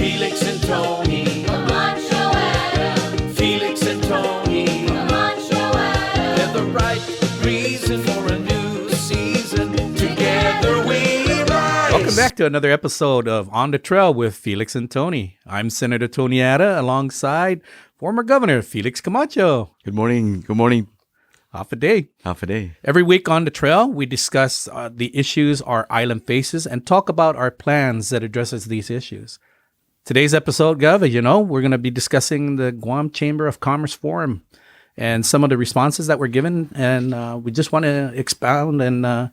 Felix and Tony. Come on, show Adam. Felix and Tony. Come on, show Adam. They're the right reason for a new season. Together we rise. Welcome back to another episode of On the Trail with Felix and Tony. I'm Senator Tony Ada alongside former Governor Felix Camacho. Good morning. Good morning. Half a day. Half a day. Every week on the trail, we discuss the issues our island faces and talk about our plans that addresses these issues. Today's episode, Gov, as you know, we're going to be discussing the Guam Chamber of Commerce Forum and some of the responses that were given. And we just want to expound and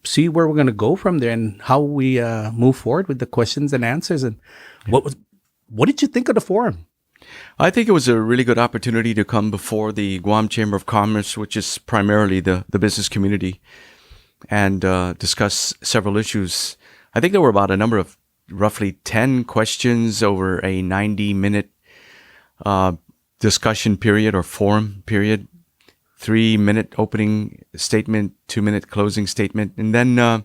see where we're going to go from there and how we move forward with the questions and answers. And what did you think of the forum? I think it was a really good opportunity to come before the Guam Chamber of Commerce, which is primarily the business community, and discuss several issues. I think there were about a number of roughly 10 questions over a 90-minute discussion period or forum period, 3-minute opening statement, 2-minute closing statement, and then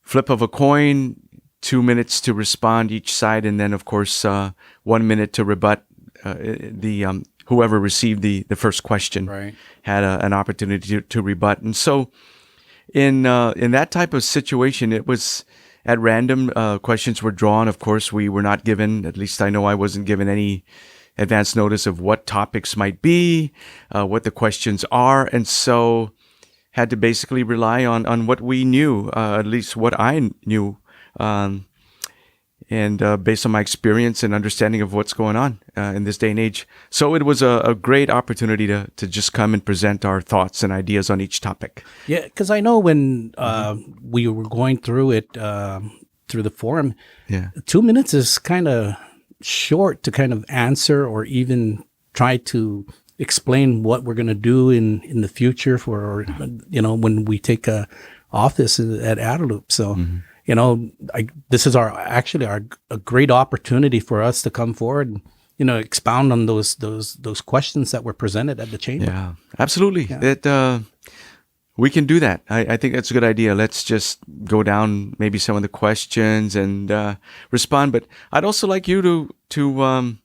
flip of a coin, 2 minutes to respond each side, and then, of course, 1 minute to rebut. Whoever received the first question had an opportunity to rebut. And so in that type of situation, it was at random. Questions were drawn. Of course, we were not given, at least I know I wasn't given any advance notice of what topics might be, what the questions are. And so had to basically rely on what we knew, at least what I knew, and based on my experience and understanding of what's going on in this day and age. So it was a great opportunity to just come and present our thoughts and ideas on each topic. Yeah, because I know when we were going through it, through the forum, 2 minutes is kind of short to kind of answer or even try to explain what we're going to do in the future for, when we take office at Adelup. So, this is a great opportunity for us to come forward and, expound on those questions that were presented at the chamber. Yeah, absolutely. Yeah. We can do that. I think that's a good idea. Let's just go down maybe some of the questions and respond. But I'd also like you to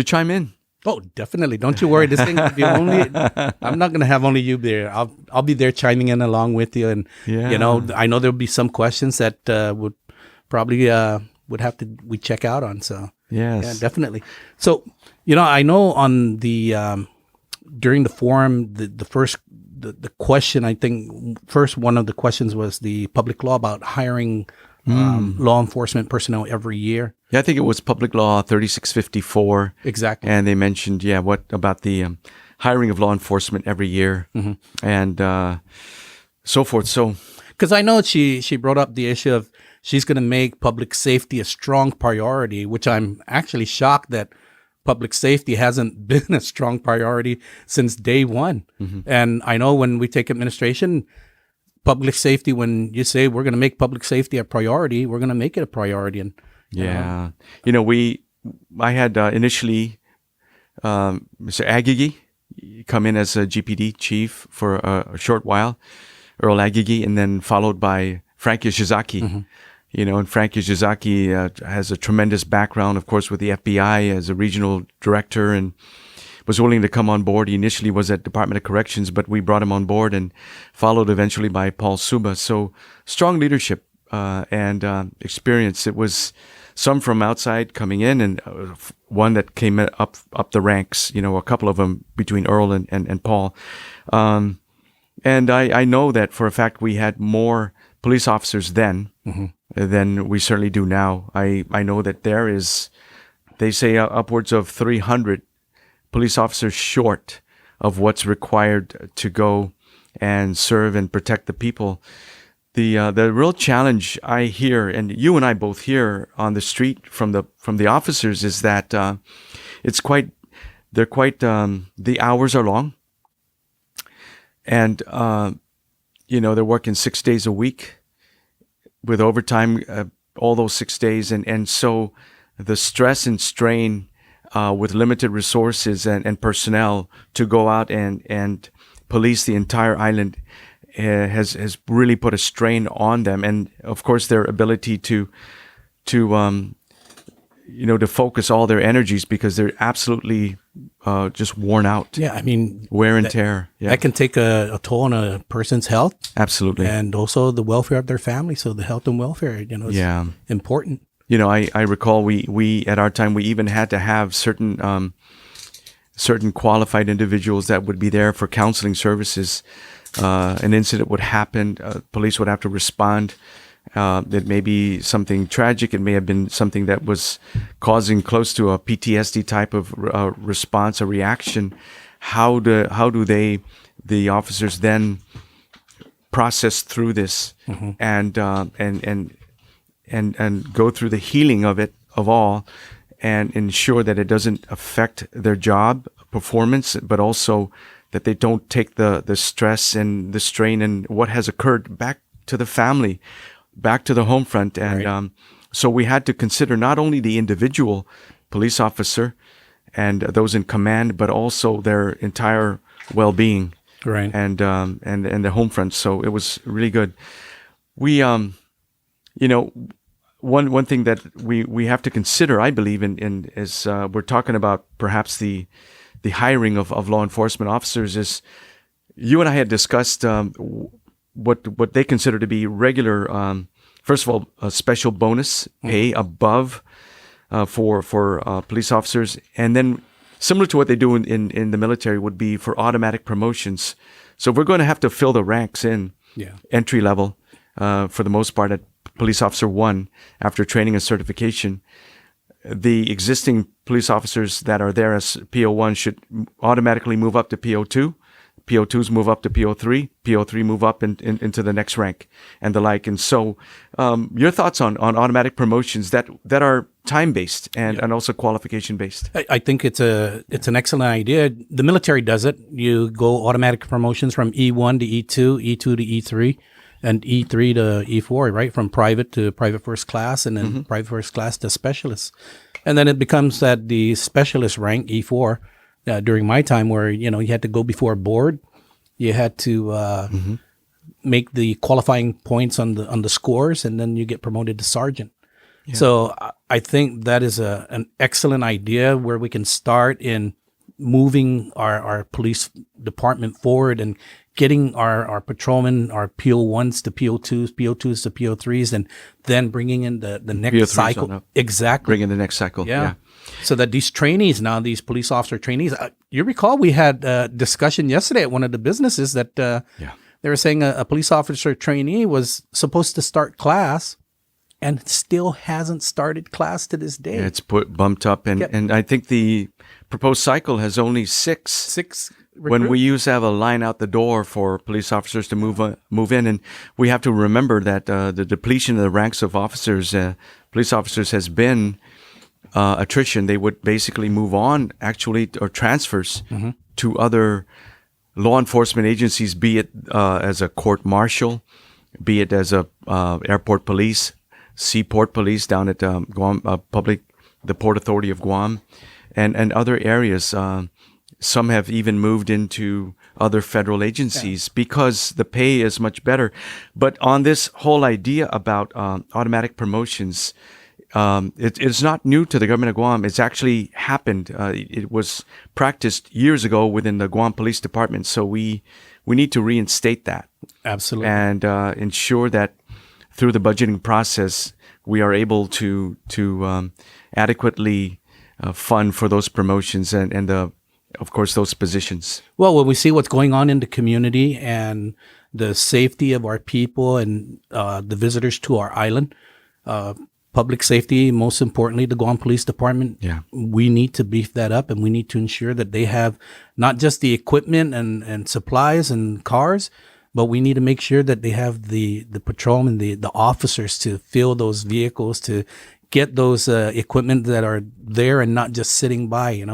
chime in. Oh, definitely. Don't you worry. This thing will be I'm not going to have only you there. I'll be there chiming in along with you. And, I know there'll be some questions that would probably we check out on. So, yes. Yeah, definitely. So, I know on the, during the forum, the question, I think first one of the questions was the public law about hiring law enforcement personnel every year. Yeah, I think it was Public Law 3654. Exactly. And they mentioned, what about the hiring of law enforcement every year and so forth. So, because I know she brought up the issue of she's going to make public safety a strong priority, which I'm actually shocked that public safety hasn't been a strong priority since day one. And I know when we take administration, public safety, when you say we're going to make public safety a priority, we're going to make it a priority. And I had initially Mr. Agigi come in as a GPD chief for a short while, Earl Agigi, and then followed by Frank Yashizaki. And Frank Yashizaki has a tremendous background, of course, with the FBI as a regional director and was willing to come on board. He initially was at Department of Corrections, but we brought him on board and followed eventually by Paul Suba. So strong leadership and experience. It was some from outside coming in and one that came up the ranks, a couple of them between Earl and Paul. And I know that for a fact we had more police officers then than we certainly do now. I know that there is, they say upwards of 300 police officers short of what's required to go and serve and protect the people. The real challenge I hear, and you and I both hear on the street from the officers, is that the hours are long, and they're working 6 days a week with overtime all those 6 days, and so the stress and strain with limited resources and personnel to go out and police the entire island has really put a strain on them, and of course their ability to to focus all their energies because they're absolutely just worn out. Yeah, I mean, Wear and tear. Yeah, that can take a toll on a person's health absolutely. and also the welfare of their family. So the health and welfare, is Yeah. important. I recall we at our time we even had to have certain qualified individuals that would be there for counseling services. An incident would happen, police would have to respond. It may be something tragic. It may have been something that was causing close to a PTSD type of response, a reaction. How do the officers then process through this and go through the healing of all and ensure that it doesn't affect their job performance, but also that they don't take the stress and the strain and what has occurred back to the family, back to the home front. And Right. So we had to consider not only the individual police officer and those in command, but also their entire well-being Right. and the home front. So it was really good. We one thing that we have to consider, I believe, in is we're talking about perhaps the hiring of law enforcement officers. Is you and I had discussed what they consider to be regular, first of all, a special bonus pay above for police officers, and then similar to what they do in the military would be for automatic promotions. So we're going to have to fill the ranks in entry level for the most part at Police Officer 1 after training and certification. The existing police officers that are there as PO1 should automatically move up to PO2. PO2s move up to PO3. PO3 move up into the next rank and the like. And so your thoughts on automatic promotions that are time-based and also qualification-based? I think it's an excellent idea. The military does it. You go automatic promotions from E1 to E2, E2 to E3, and E3 to E4, right? From private to private first class, and then private first class to specialist. And then it becomes at the specialist rank, E4, during my time where, you had to go before a board. You had to make the qualifying points on the scores, and then you get promoted to sergeant. Yeah. So I think that is an excellent idea where we can start in moving our police department forward and getting our patrolmen, our PO1s to PO2s, PO2s to PO3s, and then bringing in the next PO3s cycle. Exactly. Bring in the next cycle. Yeah. So that these trainees now, these police officer trainees, you recall we had a discussion yesterday at one of the businesses that they were saying a police officer trainee was supposed to start class and still hasn't started class to this day. Yeah, it's bumped up, and I think the proposed cycle has only six when we used to have a line out the door for police officers to move in. And we have to remember that the depletion of the ranks of officers, police officers, has been attrition. They would basically move on, actually, or transfers to other law enforcement agencies, be it as a court marshal, be it as a airport police, seaport police down at Guam the Port Authority of Guam, and other areas. Some have even moved into other federal agencies because the pay is much better. But on this whole idea about automatic promotions, it's not new to the government of Guam. It's actually happened. It was practiced years ago within the Guam Police Department. So we need to reinstate that. Absolutely. And ensure that through the budgeting process, we are able to adequately fund for those promotions and of course, those positions. Well, when we see what's going on in the community and the safety of our people and the visitors to our island, public safety, most importantly, the Guam Police Department, we need to beef that up, and we need to ensure that they have not just the equipment and supplies and cars, but we need to make sure that they have the patrolmen, the officers to fill those vehicles, to get those equipment that are there and not just sitting by,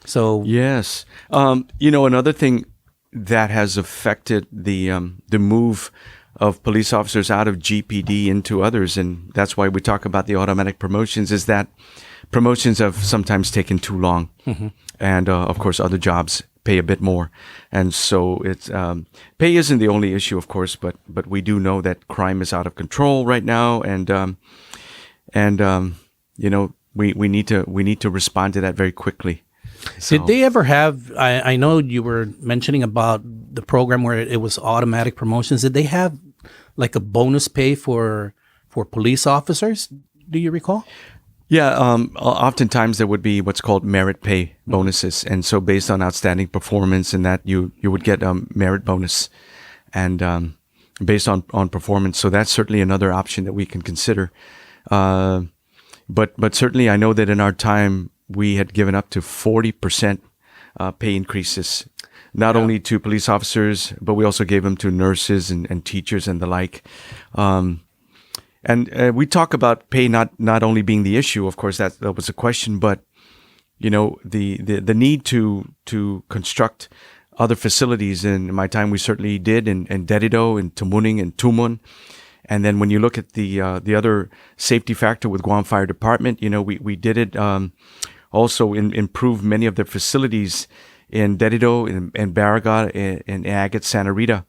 So yes, another thing that has affected the move of police officers out of GPD into others, and that's why we talk about the automatic promotions, is that promotions have sometimes taken too long, and of course other jobs pay a bit more, and so it's pay isn't the only issue, of course, but we do know that crime is out of control right now, and we need to respond to that very quickly. So, Did they ever have? I know you were mentioning about the program where it was automatic promotions. Did they have like a bonus pay for police officers? Do you recall? Yeah, oftentimes there would be what's called merit pay bonuses, and so based on outstanding performance, and that you would get a merit bonus, and based on performance. So that's certainly another option that we can consider. But certainly, I know that in our time we had given up to 40% pay increases, not only to police officers, but we also gave them to nurses and teachers and the like. And we talk about pay not only being the issue, of course, that was a question, but the need to construct other facilities. In my time, we certainly did in Derido, in Tamuning, and Tumon. And then when you look at the other safety factor with Guam Fire Department, we did it also improve many of their facilities in Derido, in Barragán, in Agate, Santa Rita.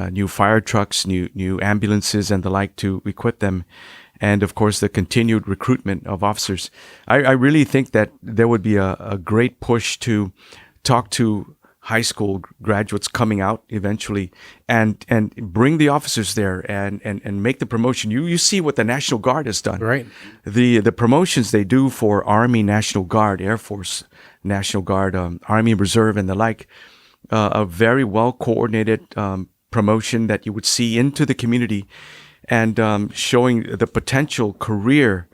New fire trucks, new ambulances, and the like to equip them, and of course the continued recruitment of officers. I really think that there would be a great push to talk to high school graduates coming out eventually, and bring the officers there and make the promotion. You see what the National Guard has done, Right. The promotions they do for Army National Guard, Air Force National Guard, Army Reserve, and the like. A very well coordinated promotion that you would see into the community, and showing the potential career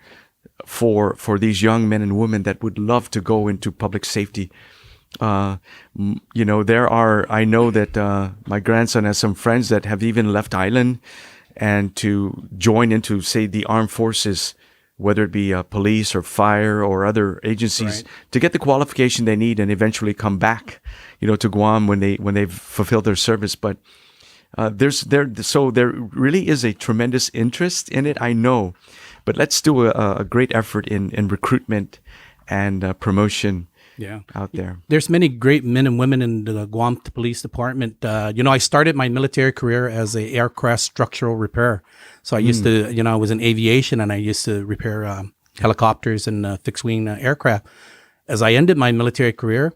for these young men and women that would love to go into public safety. I know that my grandson has some friends that have even left island and to join into, say, the armed forces, whether it be police or fire or other agencies, to get the qualification they need and eventually come back, to Guam when they've fulfilled their service. But there really is a tremendous interest in it, I know. But let's do a great effort in recruitment and promotion. Out there. There's many great men and women in the Guam Police Department. I started my military career as a aircraft structural repairer. So I used to, I was in aviation, and I used to repair helicopters and fixed wing aircraft. As I ended my military career,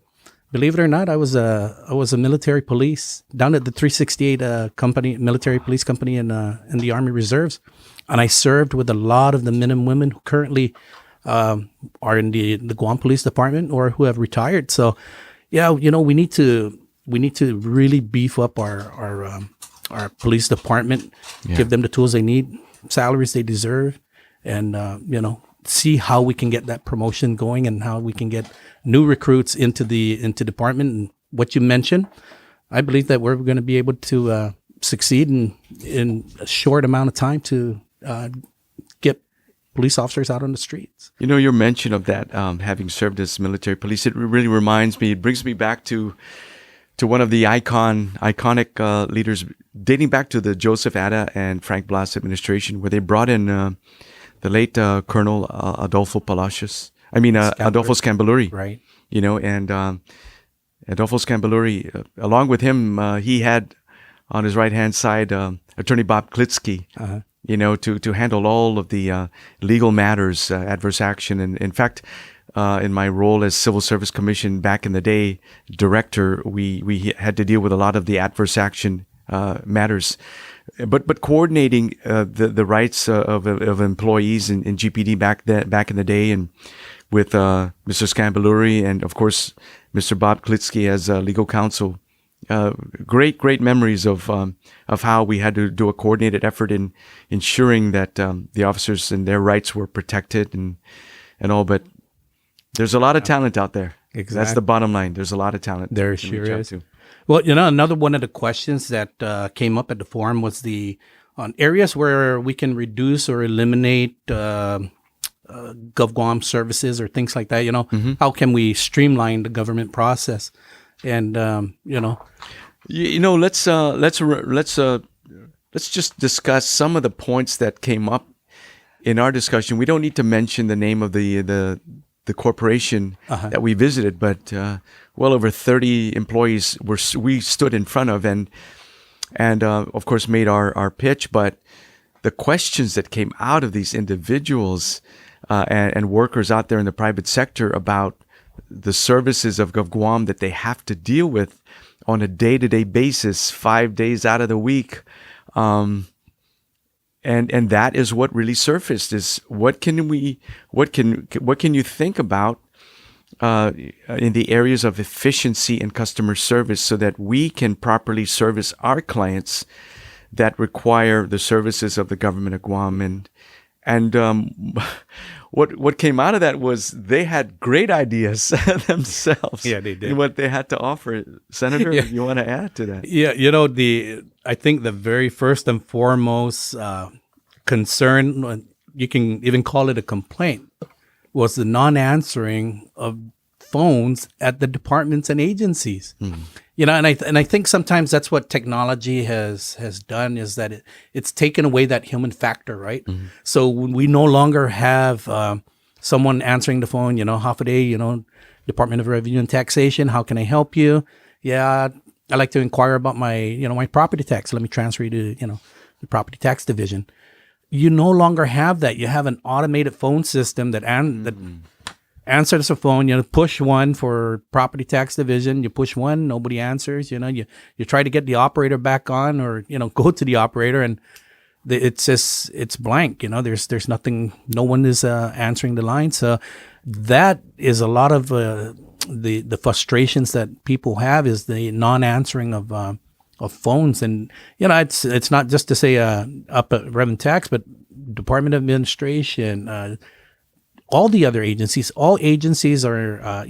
believe it or not, I was a military police down at the 368 company, military police company in the Army Reserves, and I served with a lot of the men and women who currently are in the Guam Police Department or who have retired. So, we need to really beef up our police department, give them the tools they need, salaries they deserve, and see how we can get that promotion going and how we can get new recruits into department. And what you mentioned, I believe that we're going to be able to succeed in a short amount of time to get police officers out on the streets. Your mention of that, having served as military police, it really it brings me back to one of the iconic leaders dating back to the Joseph Ada and Frank Blas administration, where they brought in the late Colonel Adolfo Scambaluri. Right. And Adolfo Scambaluri, along with him, he had on his right-hand side Attorney Bob Klitsky, to handle all of the legal matters, adverse action. And in fact, in my role as Civil Service Commission back in the day, director, we had to deal with a lot of the adverse action matters. But coordinating the rights of employees in GPD back in the day, and with Mr. Scambaluri and of course Mr. Bob Klitsky as legal counsel, great memories of how we had to do a coordinated effort in ensuring that the officers and their rights were protected and all. But there's a lot of talent out there. Exactly. That's the bottom line. There's a lot of talent. There sure is. Well, another one of the questions that came up at the forum was on areas where we can reduce or eliminate GovGuam services or things like that. How can we streamline the government process? And let's just discuss some of the points that came up in our discussion. We don't need to mention the name of the corporation that we visited, but well over 30 employees we stood in front of and of course made our pitch. But the questions that came out of these individuals and workers out there in the private sector about the services of Guam that they have to deal with on a day-to-day basis, 5 days out of the week. And that is what really surfaced is what can you think about in the areas of efficiency and customer service so that we can properly service our clients that require the services of the government of Guam. And what came out of that was they had great ideas themselves. Yeah, they did. In what they had to offer. Senator, Yeah. you want to add to that? Yeah, I think the very first and foremost concern, you can even call it a complaint, was the non-answering of phones at the departments and agencies. And I think sometimes that's what technology has done is that it's taken away that human factor, right? So we no longer have someone answering the phone, half a day, Department of Revenue and Taxation, how can I help you? Yeah, I'd like to inquire about my, my property tax. Let me transfer you to, the property tax division. You no longer have that. You have an automated phone system that answers the phone. Push one for property tax division. You push one, nobody answers. You try to get the operator back on, or go to the operator, and it's blank. There's nothing. No one is answering the line. So that is a lot of the frustrations that people have is the non-answering of phones. And it's not just to say up at Revenue Tax, but Department of Administration, all the other agencies. All agencies are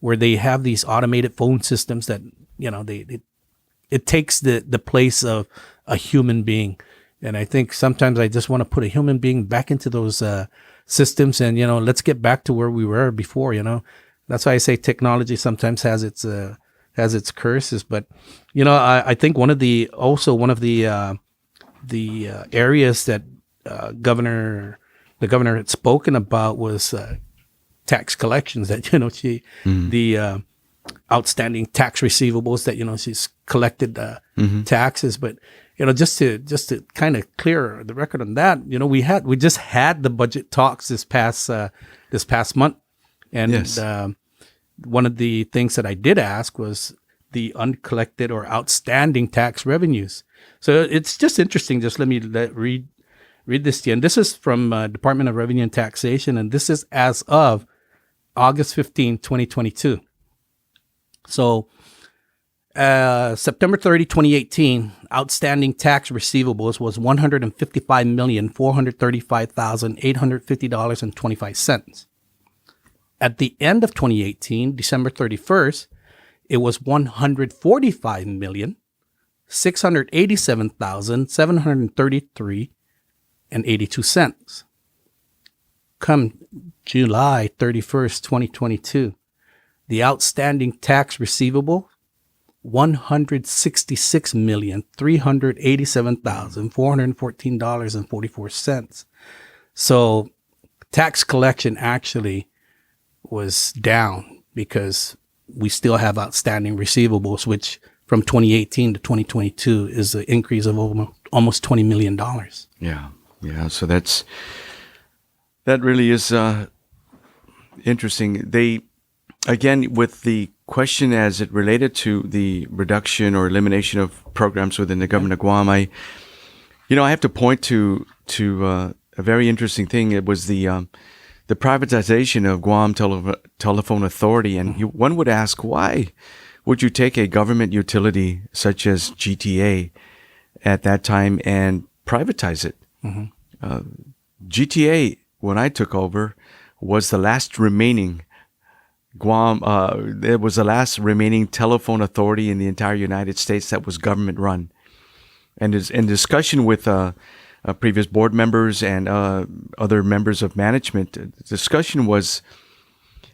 where they have these automated phone systems that it takes the place of a human being. And I think sometimes I just want to put a human being back into those systems, and let's get back to where we were before. That's why I say technology sometimes has its curses. But I think one of the areas that the governor had spoken about was tax collections. That the outstanding tax receivables that she's collected taxes. But just to kind of clear the record on that, we just had the budget talks this past month, and Yes. One of the things that I did ask was the uncollected or outstanding tax revenues. So it's just interesting. Just let me read this to you. And this is from Department of Revenue and Taxation, and this is as of August 15, 2022. So September 30, 2018, outstanding tax receivables was $155,435,850.25. At the end of 2018, December 31st, it was $145,687,733.82. Come July 31st, 2022, the outstanding tax receivable, $166,387,414.44. So tax collection actually was down because we still have outstanding receivables, which from 2018 to 2022 is an increase of almost $20 million. Yeah. So that really is interesting. They, again, with the question as it related to the reduction or elimination of programs within the government of Guam, I have to point to a very interesting thing. It was the privatization of Guam Telephone Authority. And one would ask, why would you take a government utility such as GTA at that time and privatize it? GTA, when I took over, was the last remaining Guam. It was the last remaining telephone authority in the entire United States that was government run. And in discussion with previous board members and other members of management, the discussion was,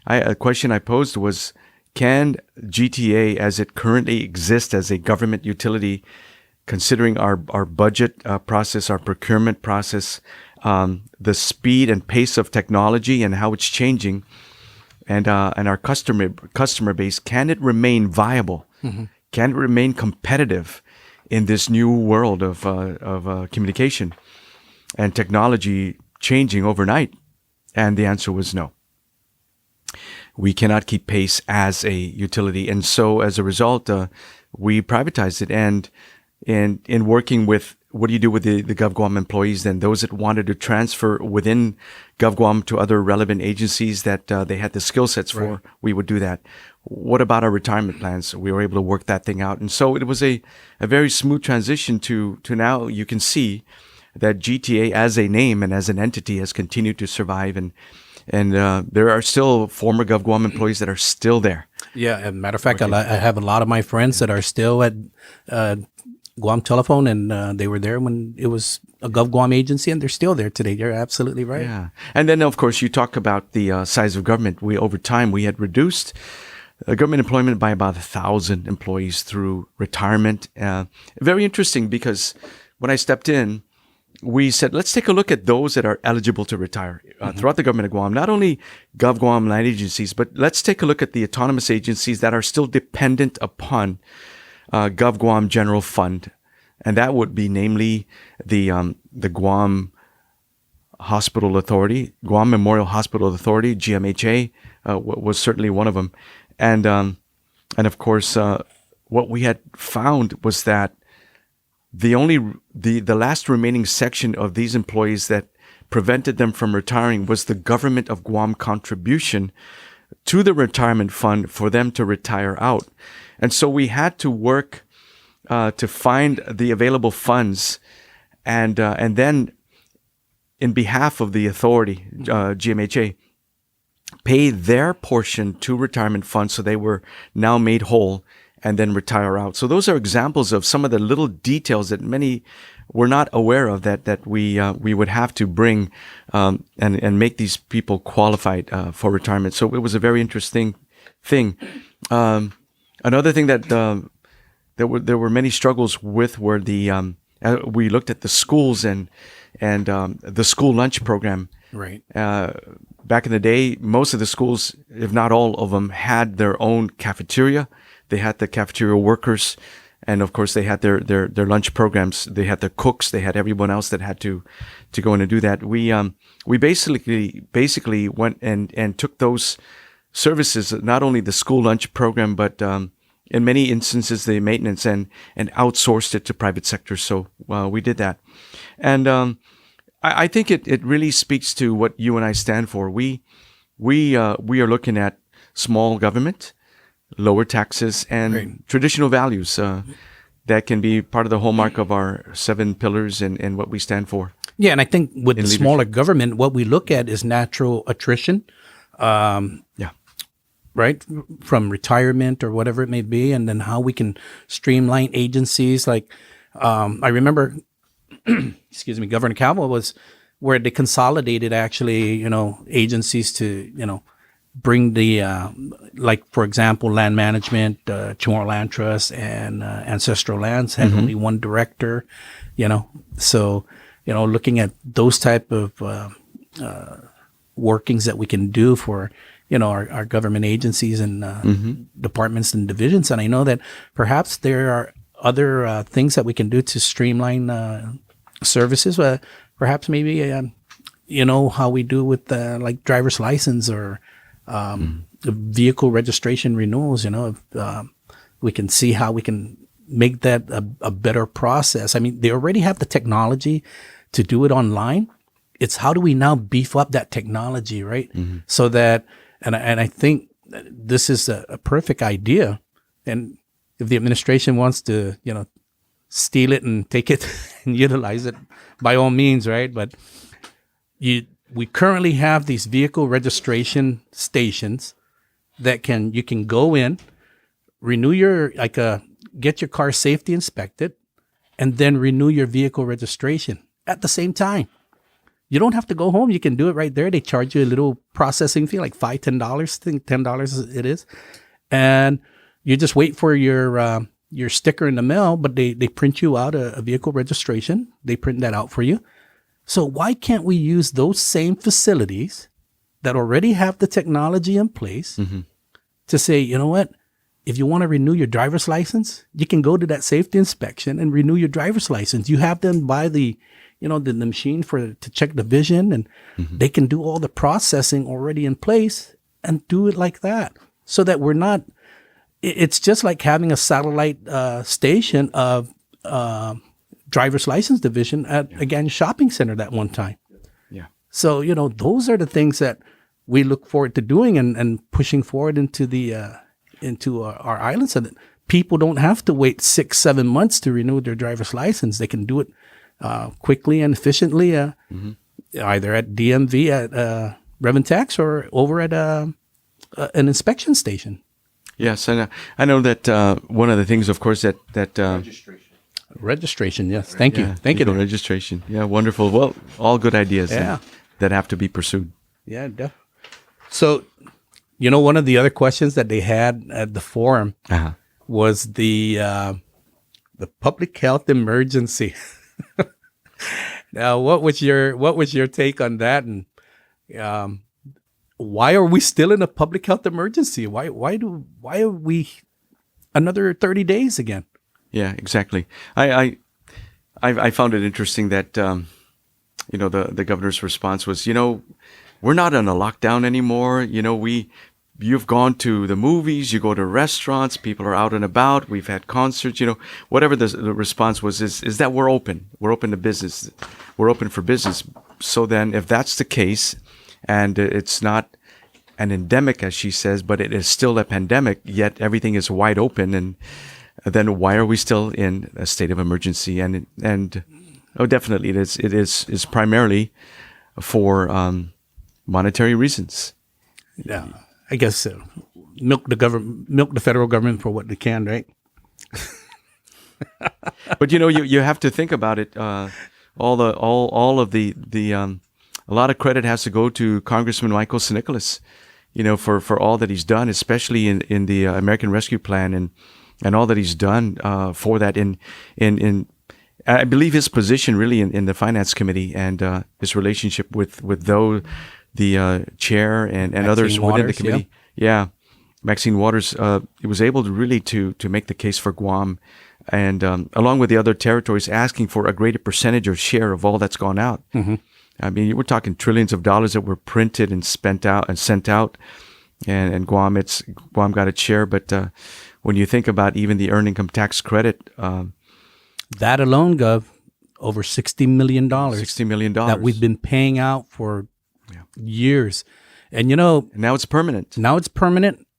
a question I posed was, can GTA as it currently exists as a government utility, considering our budget process, our procurement process, the speed and pace of technology and how it's changing, and our customer base, can it remain viable? Can it remain competitive in this new world of communication and technology changing overnight? And the answer was no. We cannot keep pace as a utility. And so as a result, we privatized it. And in working with, what do you do with the GovGuam employees then? Those that wanted to transfer within GovGuam to other relevant agencies that they had the skill sets for, Right. we would do that. What about our retirement plans? We were able to work that thing out. And so it was a very smooth transition to now you can see that GTA as a name and as an entity has continued to survive. And there are still former GovGuam employees that are still there. Yeah, as a matter of fact, I have a lot of my friends that are still at Guam Telephone, and they were there when it was a GovGuam agency, and they're still there today. You're absolutely right. Yeah. And then, of course, you talk about the size of government. Over time, we had reduced government employment by about 1,000 employees through retirement. Very interesting, because when I stepped in, we said, let's take a look at those that are eligible to retire throughout the government of Guam, not only GovGuam land agencies, but let's take a look at the autonomous agencies that are still dependent upon GovGuam General Fund. And that would be namely the Guam Hospital Authority, Guam Memorial Hospital Authority, GMHA, was certainly one of them. And of course, what we had found was that the last remaining section of these employees that prevented them from retiring was the government of Guam contribution to the retirement fund for them to retire out. And so we had to work to find the available funds, and then in behalf of the authority, GMHA, pay their portion to retirement funds so they were now made whole and then retire out. So those are examples of some of the little details that many were not aware of that we would have to bring and make these people qualified for retirement. So it was a very interesting thing. Another thing that there were many struggles with were we looked at the schools and the school lunch program. Right. Back in the day, most of the schools, if not all of them, had their own cafeteria. They had the cafeteria workers, and of course they had their lunch programs. They had their cooks. They had everyone else that had to go in and do that. We basically went and took those services, not only the school lunch program, but in many instances the maintenance, and outsourced it to private sector. So we did that, and I think it really speaks to what you and I stand for. We are looking at small government, lower taxes, and Right. traditional values that can be part of the hallmark of our 7 pillars and what we stand for. Yeah, and I think with the leadership. smaller government, what we look at is natural attrition. Yeah. Right, from retirement or whatever it may be, and then how we can streamline agencies. Like I remember, excuse me, Governor Calvo was where they consolidated actually, agencies to, bring the like, for example, land management, Chamorro Land Trust, and Ancestral Lands had only one director, So, looking at those type of workings that we can do for our government agencies and departments and divisions. And I know that perhaps there are other things that we can do to streamline services. Perhaps maybe, how we do with like driver's license or vehicle registration renewals. We can see how we can make that a better process. I mean, they already have the technology to do it online. It's how do we now beef up that technology, right? So that, and I think this is a perfect idea. And if the administration wants to, steal it and take it and utilize it, by all means, right? But we currently have these vehicle registration stations that you can go in, renew get your car safety inspected, and then renew your vehicle registration at the same time. You don't have to go home. You can do it right there. They charge you a little processing fee, like $5, $10. I think $10 it is. And you just wait for your sticker in the mail, but they print you out a vehicle registration. They print that out for you. So why can't we use those same facilities that already have the technology in place to say, you know what? If you want to renew your driver's license, you can go to that safety inspection and renew your driver's license. You have them by the the machine to check the vision, and they can do all the processing already in place and do it like that, so that we're not. It's just like having a satellite station of driver's license division at again shopping center that one time. Yeah. So those are the things that we look forward to doing and pushing forward into our island, so that people don't have to wait 6-7 months to renew their driver's license. They can do it quickly and efficiently, either at DMV at Revenue Tax or over at an inspection station. Yes, and I know that one of the things, of course, that Registration, yes. Thank you. Thank you. Registration. Yeah, wonderful. Well, all good ideas that have to be pursued. Yeah, definitely. So, one of the other questions that they had at the forum was the public health emergency. Now, what was your take on that, and why are we still in a public health emergency? Why are we another 30 days again? Yeah, exactly. I found it interesting that the governor's response was, we're not on a lockdown anymore. You've gone to the movies, you go to restaurants, people are out and about. We've had concerts. Whatever the response was is that we're open. We're open to business. We're open for business. So then, if that's the case, and it's not an endemic, as she says, but it is still a pandemic, yet everything is wide open, and then why are we still in a state of emergency? And definitely it is primarily for monetary reasons. Yeah, I guess milk the federal government for what they can, right? But you have to think about it. All of the a lot of credit has to go to Congressman Michael Nicholas, for all that he's done, especially in the American Rescue Plan and all that he's done for that in I believe his position really in the Finance Committee and his relationship with the chair and others within the committee. Yeah. Maxine Waters, he was able to really to make the case for Guam, and along with the other territories, asking for a greater percentage or share of all that's gone out. Mm-hmm. I mean, we're talking trillions of dollars that were printed and spent out and sent out, and Guam got its share. But when you think about even the earned income tax credit, that alone, Gov, over $60 million. $60 million that we've been paying out for years, and now it's permanent.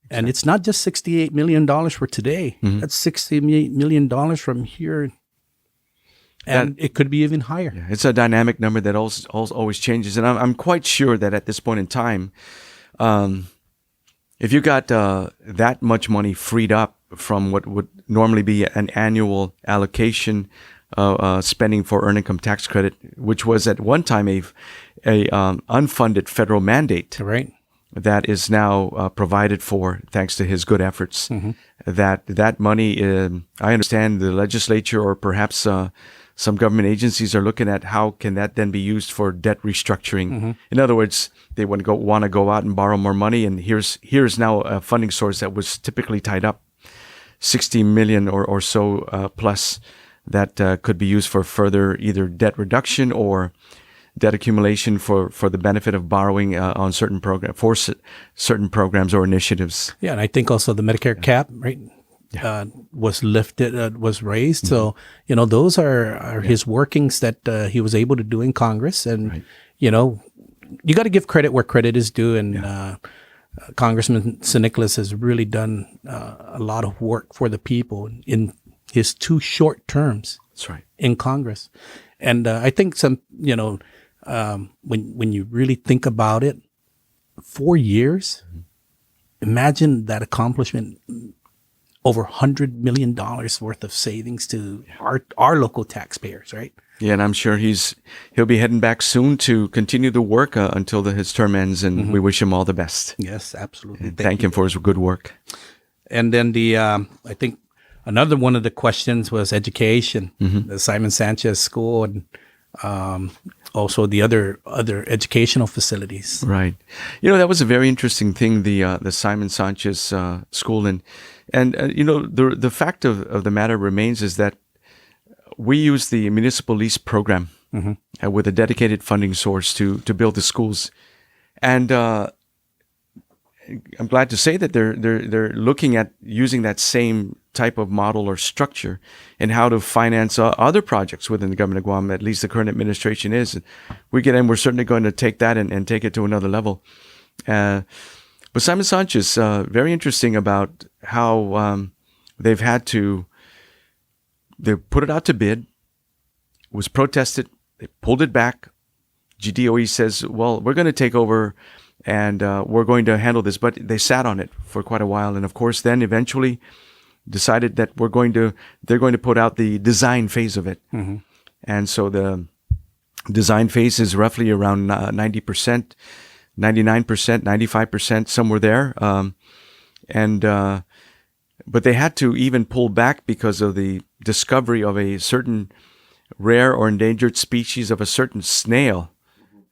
And it's not just $68 million for today. Mm-hmm. That's $68 million from here. And it could be even higher. Yeah, it's a dynamic number that always changes. And I'm quite sure that at this point in time, if you got that much money freed up from what would normally be an annual allocation spending for earned income tax credit, which was at one time a unfunded federal mandate, right? That is now provided for thanks to his good efforts. Mm-hmm. That money, I understand the legislature or perhaps some government agencies are looking at how can that then be used for debt restructuring. Mm-hmm. In other words, they want to go out and borrow more money, and here's now a funding source that was typically tied up, $60 million or so plus, that could be used for further either debt reduction or debt accumulation for the benefit of borrowing on certain certain programs or initiatives. Yeah, and I think also the Medicare cap, right, was lifted, was raised. Mm-hmm. So those are his workings that he was able to do in Congress, and you got to give credit where credit is due. And Congressman Nicholas has really done a lot of work for the people in his 2 short terms. That's right. In Congress, and I think some when you really think about it, 4 years, imagine that accomplishment, over $100 million worth of savings to our local taxpayers, right? Yeah, and I'm sure he'll be heading back soon to continue the work until his term ends, and we wish him all the best. Yes, absolutely. Thank him for his good work. And then I think another one of the questions was education, the Simon Sanchez School, and also the other educational facilities. Right. That was a very interesting thing, the Simon Sanchez School, and the fact of the matter remains is that we use the municipal lease program with a dedicated funding source to build the schools. And I'm glad to say that they're looking at using that same type of model or structure and how to finance other projects within the government of Guam. At least the current administration is. And we're certainly going to take that and take it to another level. But Simon Sanchez, very interesting about how they put it out to bid, was protested, they pulled it back. GDOE says, well, we're going to take over and we're going to handle this. But they sat on it for quite a while. And of course, then eventually decided that they're going to put out the design phase of it. And so the design phase is roughly around 90%, 99%, 95%, somewhere there. But they had to even pull back because of the discovery of a certain rare or endangered species of a certain snail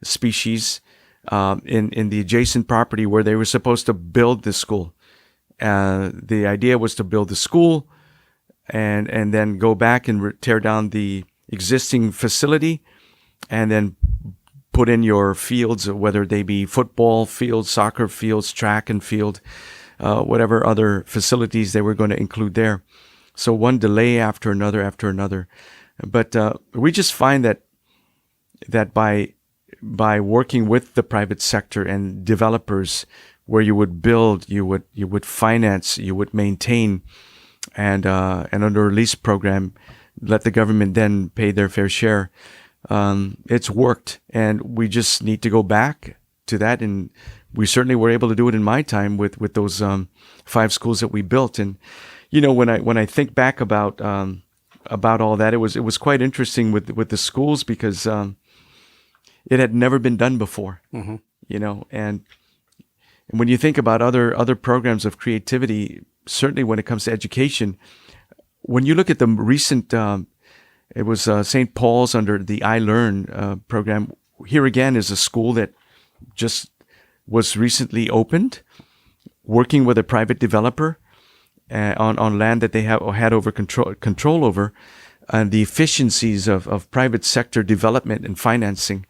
species in the adjacent property where they were supposed to build the school. The idea was to build the school and then go back and tear down the existing facility and then put in your fields, whether they be football fields, soccer fields, track and field, whatever other facilities they were going to include there. So one delay after another. But we just find that by working with the private sector and developers, where you would build, you would finance, you would maintain, and under a lease program, let the government then pay their fair share. It's worked, and we just need to go back to that. And we certainly were able to do it in my time with those 5 schools that we built. And when I think back about all that, it was quite interesting with the schools because it had never been done before. And when you think about other programs of creativity, certainly when it comes to education, when you look at the recent, it was St. Paul's under the iLearn program. Here again is a school that just was recently opened, working with a private developer on land that they had over control over, and the efficiencies of private sector development and financing.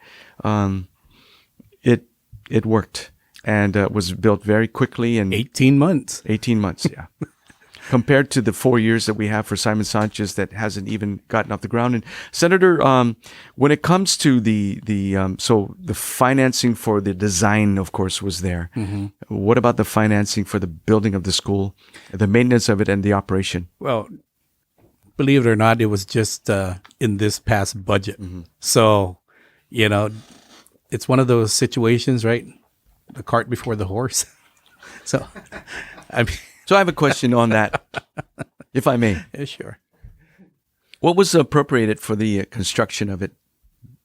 It worked. And was built very quickly in 18 months. 18 months, yeah. Compared to the 4 years that we have for Simon Sanchez that hasn't even gotten off the ground. And Senator, when it comes to the financing for the design, of course, was there. What about the financing for the building of the school, the maintenance of it, and the operation? Well, believe it or not, it was just in this past budget. So, it's one of those situations, right? The cart before the horse. So I have a question on that, if I may. Yeah, sure. What was appropriated for the construction of it,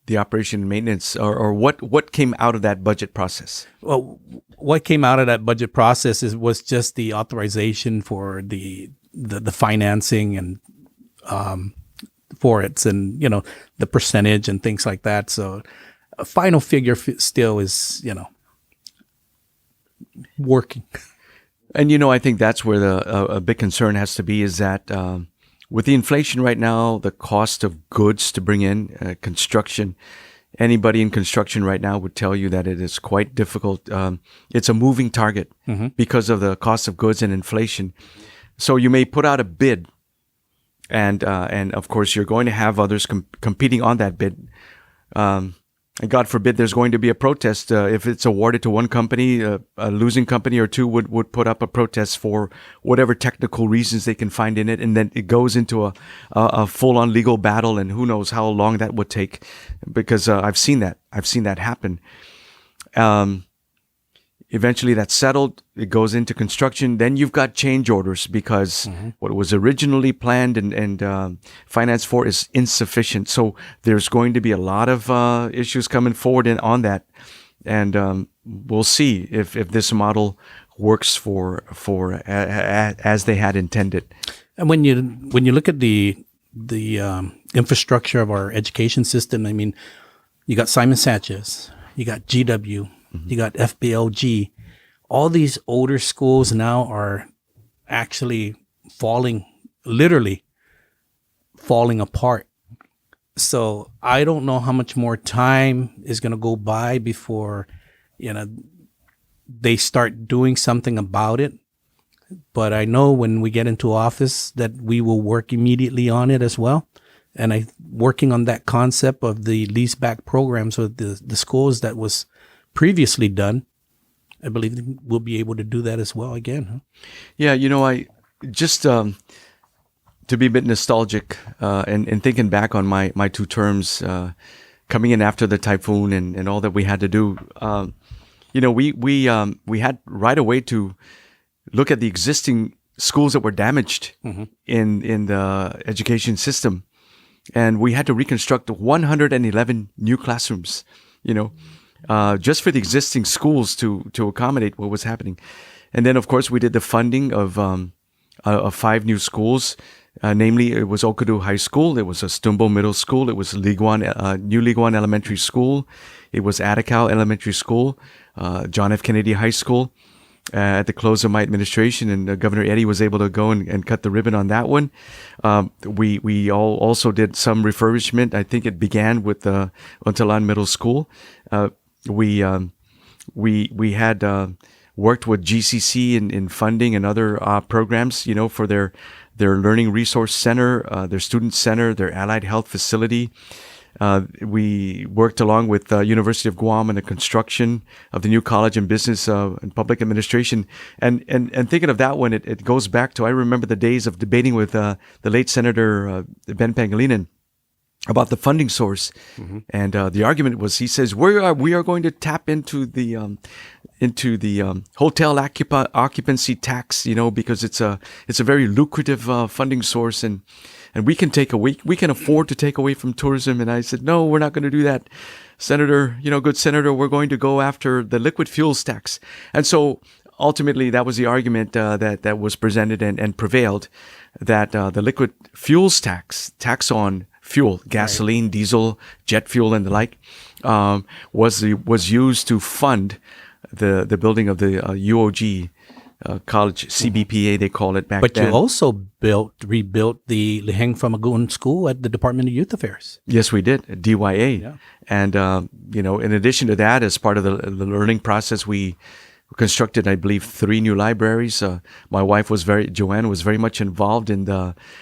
the operation and maintenance, or what came out of that budget process? Well, what came out of that budget process was just the authorization for the financing and for it, and the percentage and things like that. So a final figure still is working. And I think that's where a big concern has to be, is that with the inflation right now, the cost of goods to bring in construction, anybody in construction right now would tell you that it is quite difficult. It's a moving target because of the cost of goods and inflation. So you may put out a bid, and of course you're going to have others competing on that bid. And God forbid there's going to be a protest. If it's awarded to one company, a losing company or two would put up a protest for whatever technical reasons they can find in it. And then it goes into a full-on legal battle, and who knows how long that would take, because I've seen that happen. Eventually that's settled. It goes into construction. Then you've got change orders because what was originally planned and financed for is insufficient. So there's going to be a lot of issues coming forward on that. And we'll see if this model works for as they had intended. And when you look at the infrastructure of our education system, I mean, you got Simon Sanchez, you got GW, you got FBLG. All these older schools now are actually literally falling apart. So I don't know how much more time is going to go by before, they start doing something about it. But I know when we get into office that we will work immediately on it as well. And working on that concept of the lease back programs with the schools that was previously done, I believe we'll be able to do that as well again. Huh? Yeah, I just to be a bit nostalgic and thinking back on my 2 terms coming in after the typhoon and all that we had to do. We had right away to look at the existing schools that were damaged in the education system, and we had to reconstruct 111 new classrooms. Just for the existing schools to accommodate what was happening. And then, of course, we did the funding of 5 new schools. Namely, it was Okadu High School, it was a Stumbo Middle School, it was New Liguan Elementary School, it was Atacao Elementary School, John F. Kennedy High School. At the close of my administration, and Governor Eddie was able to go and cut the ribbon on that one. We all also did some refurbishment. I think it began with the Untalan Middle School. We had worked with GCC in funding and other programs, for their learning resource center, their student center, their allied health facility. We worked along with University of Guam in the construction of the new college in business and public administration. And thinking of that one, it goes back to, I remember the days of debating with the late Senator Ben Pangilinan about the funding source. And the argument was, he says, we are going to tap into the hotel occupancy tax, because it's a very lucrative funding source, and we can afford to take away from tourism. And I said, no, we're not going to do that, Senator. Good Senator, we're going to go after the liquid fuels tax. And so ultimately, that was the argument that was presented and prevailed, that the liquid fuels tax on fuel, gasoline, diesel, jet fuel, and the like, was used to fund the building of the UOG college, CBPA they call it back then. But you also rebuilt the Liheng Famagun School at the Department of Youth Affairs. Yes, we did, DYA. Yeah. And, in addition to that, as part of the learning process, we constructed, I believe, 3 new libraries. My wife Joanne was very much involved in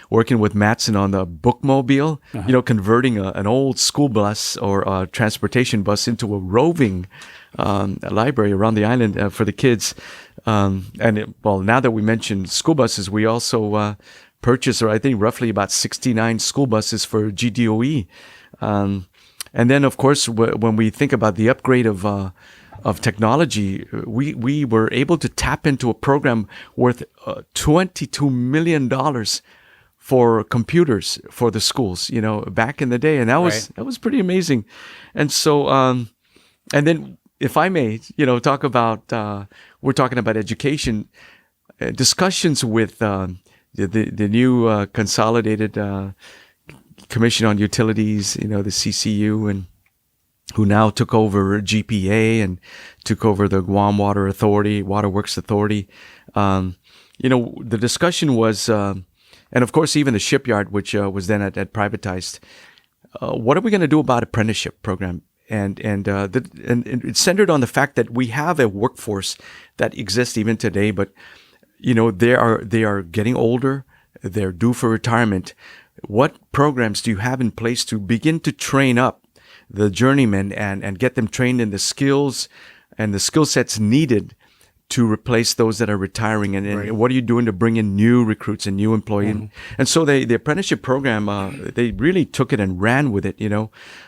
working with Matson on the bookmobile, converting an old school bus or a transportation bus into a roving library around the island for the kids. Now that we mentioned school buses, we also purchased, or I think roughly about 69 school buses for GDOE. And then, of course, when we think about the upgrade of technology, we were able to tap into a program worth $22 million for computers for the schools, back in the day. And that was pretty amazing. And so, and then, if I may, talk about, we're talking about education, discussions with the new consolidated Commission on Utilities, the CCU, and who now took over GPA and took over the Guam Water Works Authority. The discussion was, and of course, even the shipyard, which was then at privatized. What are we going to do about apprenticeship program? And it's centered on the fact that we have a workforce that exists even today, but they are getting older, they're due for retirement. What programs do you have in place to begin to train up the journeymen and get them trained in the skills and the skill sets needed to replace those that are retiring? And what are you doing to bring in new recruits and new employees? And so the apprenticeship program, they really took it and ran with it,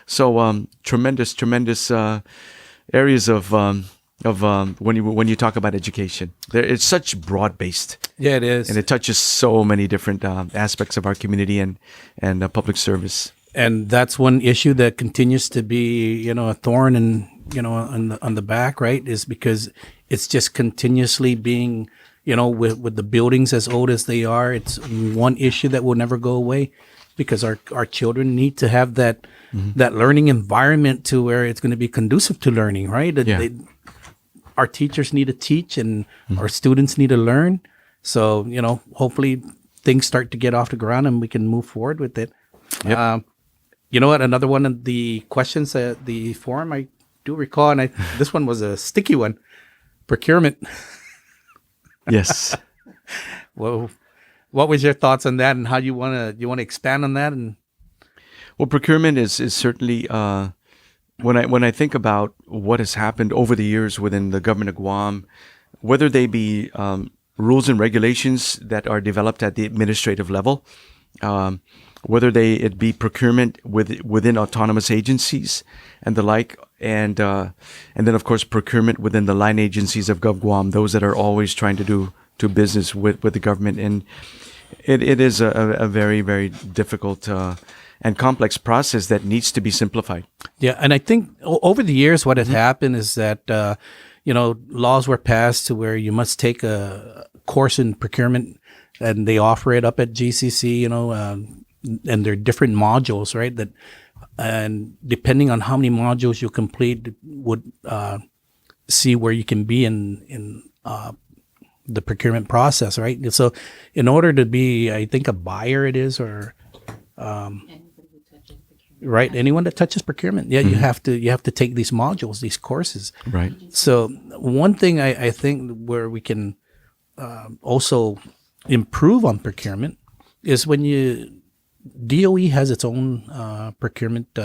So tremendous areas of when you talk about education. It's such broad-based. Yeah, it is. And it touches so many different aspects of our community and public service. And that's one issue that continues to be, a thorn on the back, right? Is because it's just continuously being, with the buildings as old as they are, it's one issue that will never go away, because our children need to have that learning environment to where it's going to be conducive to learning, right? Our teachers need to teach, and our students need to learn. So, hopefully things start to get off the ground and we can move forward with it. Yep. You know what? Another one of the questions at the forum I do recall, and this one was a sticky one. Procurement. Yes. Well, what was your thoughts on that, and how you want to expand on that? And Well, procurement is certainly when I think about what has happened over the years within the government of Guam, whether they be rules and regulations that are developed at the administrative level, whether it be procurement within autonomous agencies and the like, and then of course procurement within the line agencies of Gov Guam, those that are always trying to do business with the government, and it is a very, very difficult and complex process that needs to be simplified. yeah, and I think over the years, what had happened is that laws were passed to where you must take a course in procurement, and they offer it up at GCC. And there are different modules, right? And depending on how many modules you complete, would see where you can be in the procurement process, right? So, in order to be, I think, a buyer, it is, or right, anyone that touches procurement, yeah, you have to take these modules, these courses, Right. So, one thing I think where we can also improve on procurement is when DOE has its own procurement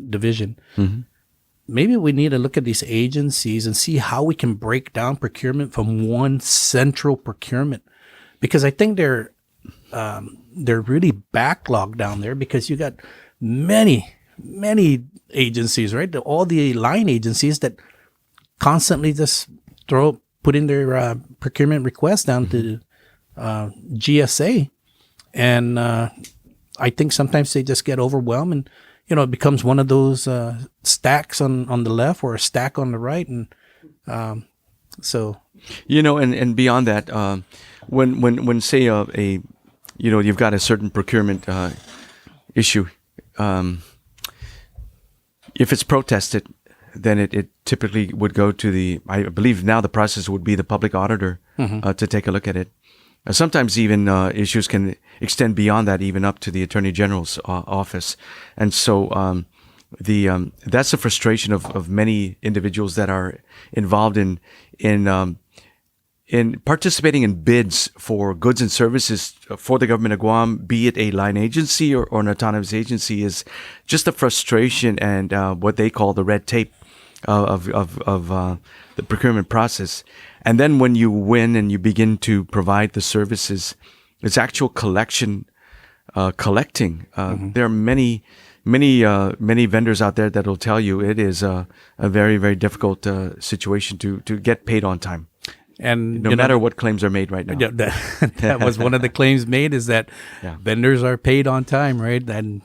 division. Maybe we need to look at these agencies and see how we can break down procurement from one central procurement, because I think they're really backlogged down there, because you got many agencies, right? All the line agencies that constantly just put in their procurement requests down to GSA. And I think sometimes they just get overwhelmed, and it becomes one of those stacks on the left or a stack on the right, and so and beyond that, when say you've got a certain procurement issue, if it's protested, then it typically would go to I believe now the process would be the public auditor to take a look at it. Sometimes even issues can extend beyond that, even up to the Attorney General's office. And so that's the frustration of many individuals that are involved in participating in bids for goods and services for the government of Guam, be it a line agency or an autonomous agency, is just the frustration and what they call the red tape of the procurement process. And then when you win and you begin to provide the services, it's actual collecting. There are many vendors out there that will tell you it is a very, very difficult situation to get paid on time. And no matter what claims are made right now. Yeah, that was one of the claims made, is that vendors are paid on time, right? And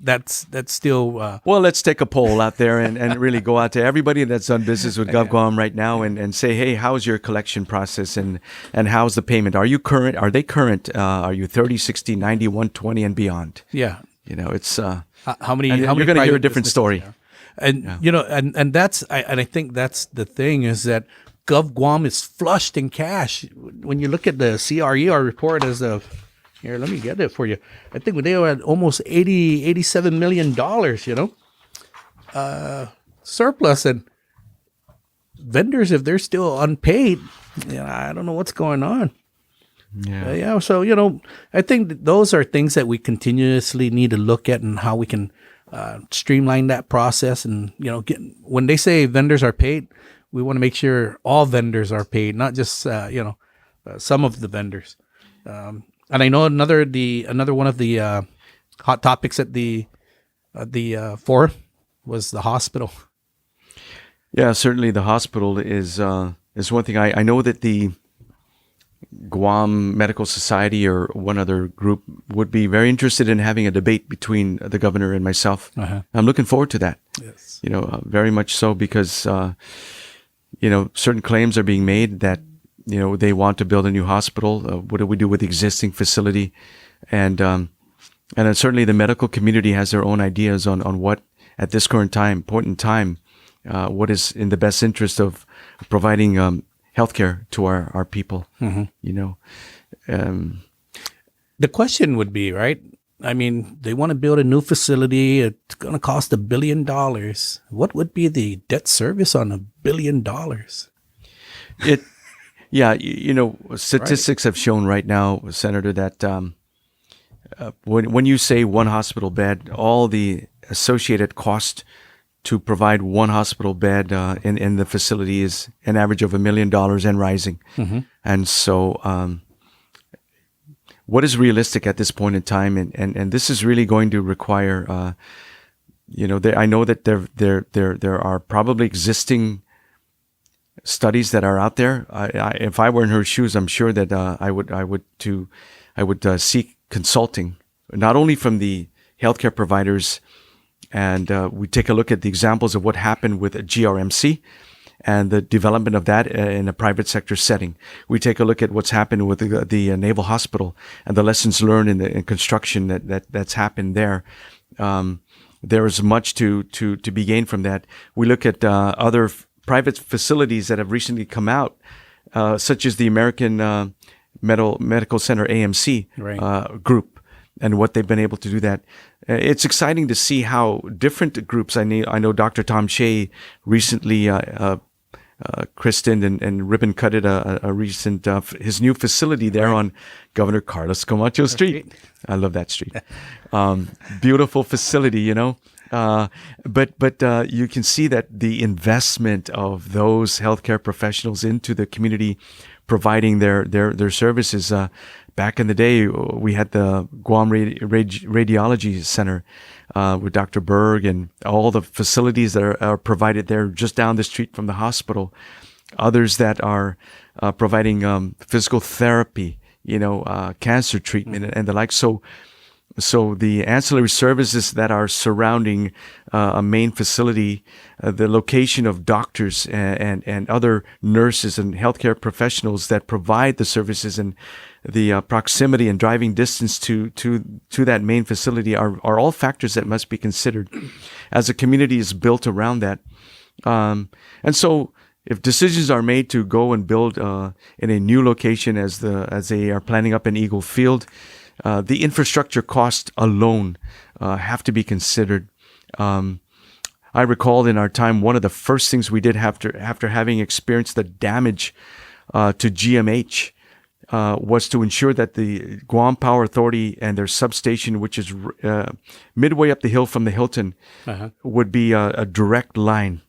that's still well, let's take a poll out there and really go out to everybody that's done business with Gov Guam right now and say, hey, how's your collection process and how's the payment? Are you current? Are they current? Are you 30, 60, 90, 120 and beyond? Yeah. It's how many you're going to hear a different story. And and that's I think that's the thing, is that Gov Guam is flushed in cash. When you look at the CRER report as of, here, let me get it for you. I think they were at almost $87 million, surplus. And vendors, if they're still unpaid, I don't know what's going on. Yeah. So, I think that those are things that we continuously need to look at, and how we can streamline that process. And, when they say vendors are paid, we want to make sure all vendors are paid, not just some of the vendors. And I know another one of the hot topics at the forum was the hospital. Yeah, certainly the hospital is one thing. I know that the Guam Medical Society or one other group would be very interested in having a debate between the governor and myself. I'm looking forward to that. Yes. Very much so, because certain claims are being made that, they want to build a new hospital. What do we do with the existing facility? And certainly the medical community has their own ideas on what, at this current point in time, what is in the best interest of providing healthcare to our people. The question would be, right, I mean, they want to build a new facility. It's going to cost $1 billion. What would be the debt service on $1 billion? It, yeah, statistics have shown right now, Senator, that when you say one hospital bed, all the associated cost to provide one hospital bed in the facility is an average of $1 million and rising. Mm-hmm. And so, what is realistic at this point in time? And this is really going to require, I know that there are probably existing studies that are out there. If I were in her shoes, I'm sure that I would seek consulting, not only from the healthcare providers, and we take a look at the examples of what happened with GRMC and the development of that in a private sector setting. We take a look at what's happened with the Naval Hospital and the lessons learned in construction that's happened there. There is much to be gained from that. We look at other private facilities that have recently come out, such as the American Medical Center AMC group, and what they've been able to do that. It's exciting to see how different groups. I know Dr. Tom Shea recently christened and ribbon cutted a recent his new facility there on Governor Carlos Camacho Street. I love that street. Beautiful facility, but you can see that the investment of those healthcare professionals into the community, providing their services. Back in the day, we had the Guam Radiology Center with Dr. Berg and all the facilities that are provided there just down the street from the hospital. Others that are providing physical therapy, cancer treatment and the like. So the ancillary services that are surrounding a main facility, the location of doctors and other nurses and healthcare professionals that provide the services, and the proximity and driving distance to that main facility are all factors that must be considered as a community is built around that. And so if decisions are made to go and build in a new location as they are planning up in Eagle Field, the infrastructure costs alone have to be considered. I recall in our time, one of the first things we did after having experienced the damage to GMH was to ensure that the Guam Power Authority and their substation, which is midway up the hill from the Hilton, would be a direct line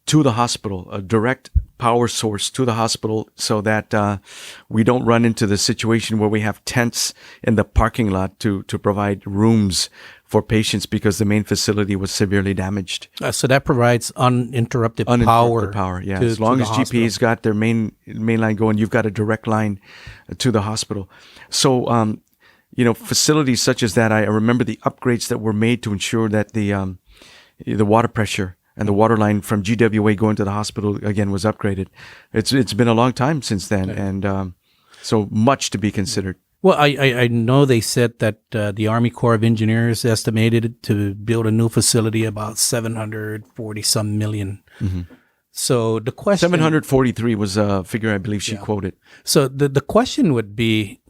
to the hospital, a direct power source to the hospital, so that we don't run into the situation where we have tents in the parking lot to provide rooms for patients because the main facility was severely damaged. So that provides uninterrupted power. Yeah. As long as GPA's got their main line going, you've got a direct line to the hospital. So, facilities such as that, I remember the upgrades that were made to ensure that the water pressure and the water line from GWA going to the hospital again was upgraded. It's been a long time since then, and so much to be considered. Well, I know they said that the Army Corps of Engineers estimated to build a new facility about $740 million. Mm-hmm. So the question 743 was a figure I believe she quoted. So the question would be,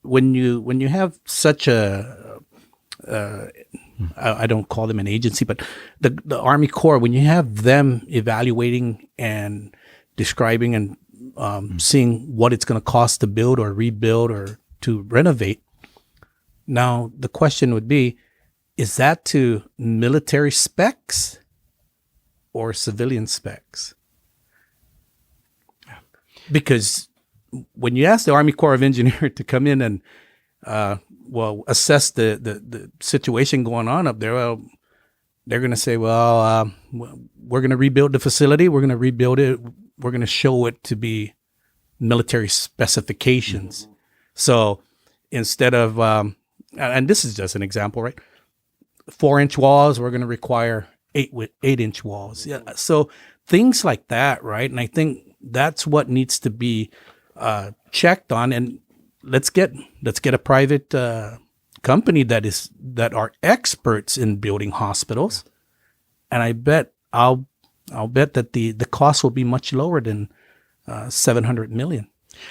when you have such a I don't call them an agency, but the Army Corps, when you have them evaluating and describing and seeing what it's going to cost to build or rebuild or to renovate. Now, the question would be, is that to military specs or civilian specs? Because when you ask the Army Corps of Engineers to come in and assess the situation going on up there, well, they're going to say, we're going to rebuild the facility. We're going to rebuild it. We're going to show it to be military specifications. Mm-hmm. So instead of, and this is just an example, right? 4-inch walls, we're going to require 8-inch walls. Yeah. So things like that, right? And I think that's what needs to be checked on. And let's get a private company that are experts in building hospitals. And I'll bet that the cost will be much lower than $700 million.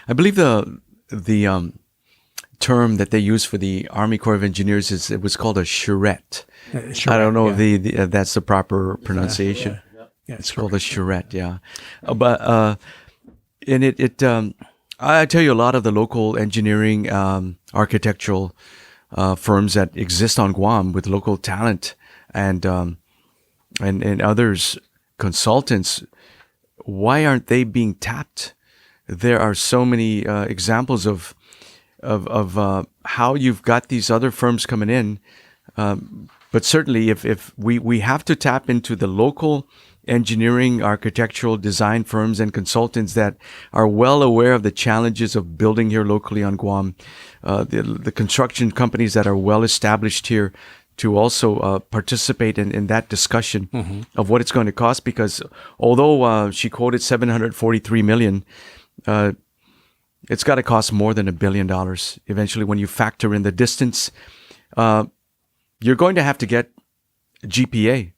I believe the term that they use for the Army Corps of Engineers is it was called a charrette. I don't know if that's the proper pronunciation. Yeah, It's called a charrette, yeah. But and I tell you, a lot of the local engineering, architectural firms that exist on Guam with local talent and others, consultants, why aren't they being tapped? There are so many examples of how you've got these other firms coming in. But certainly, if we have to tap into the local engineering, architectural design firms and consultants that are well aware of the challenges of building here locally on Guam, the construction companies that are well established here to also participate in that discussion of what it's going to cost. Because although she quoted $743 million, it's got to cost more than $1 billion eventually when you factor in the distance. You're going to have to get GPA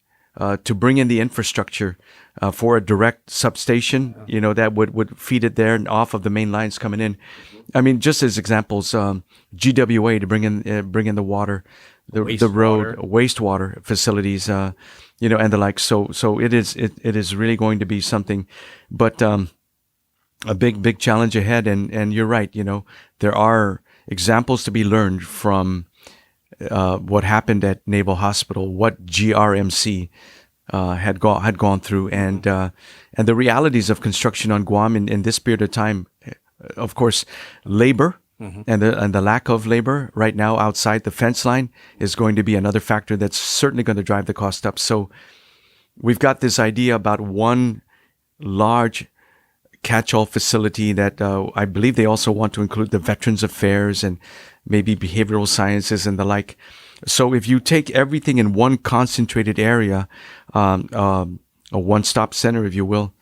to bring in the infrastructure for a direct substation, that would feed it there and off of the main lines coming in. I mean, just as examples, GWA to bring in the water, the road, wastewater facilities, and the like. So it is really going to be something, but a big challenge ahead. And you're right. There are examples to be learned from what happened at Naval Hospital, what GRMC had gone through, and the realities of construction on Guam in this period of time. Of course, labor and the lack of labor right now outside the fence line is going to be another factor that's certainly going to drive the cost up. So we've got this idea about one large catch-all facility that I believe they also want to include the Veterans Affairs and maybe behavioral sciences and the like. So if you take everything in one concentrated area, a one-stop center, if you will,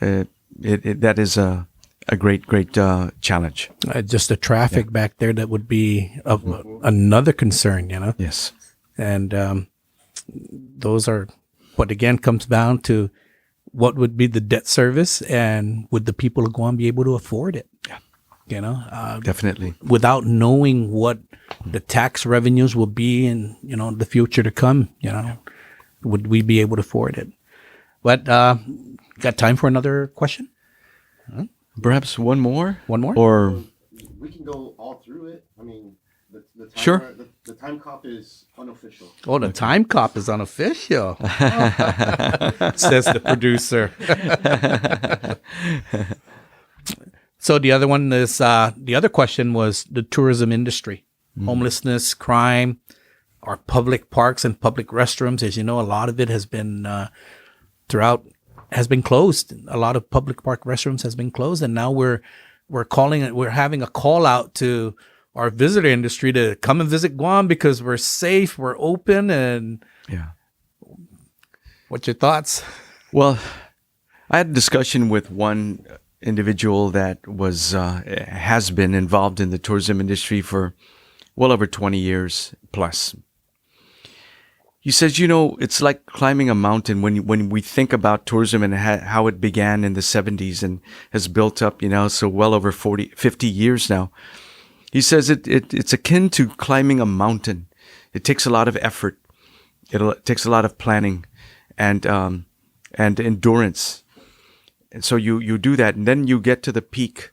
that is a great challenge. Just the traffic back there, that would be another concern, Yes. And those are what again comes down to what would be the debt service, and would the people of Guam be able to afford it? Yeah. Definitely. Without knowing what the tax revenues will be in, the future to come, would we be able to afford it? But got time for another question? Perhaps one more? One more? Or we can go all through it. I mean, the time Sure. The time cop is unofficial. Oh, the time cop is unofficial, says the producer. So the other one is, the other question was the tourism industry, homelessness, crime, our public parks and public restrooms. As you know, a lot of it has been has been closed. A lot of public park restrooms has been closed, and now we're having a call out to our visitor industry to come and visit Guam because we're safe, we're open, and yeah. What's your thoughts? Well, I had a discussion with one individual that has been involved in the tourism industry for well over 20 years plus. He says, it's like climbing a mountain when we think about tourism and how it began in the 70s and has built up, so well over 50 years now. He says it's akin to climbing a mountain. It takes a lot of effort. It takes a lot of planning and endurance. And so you do that, and then you get to the peak.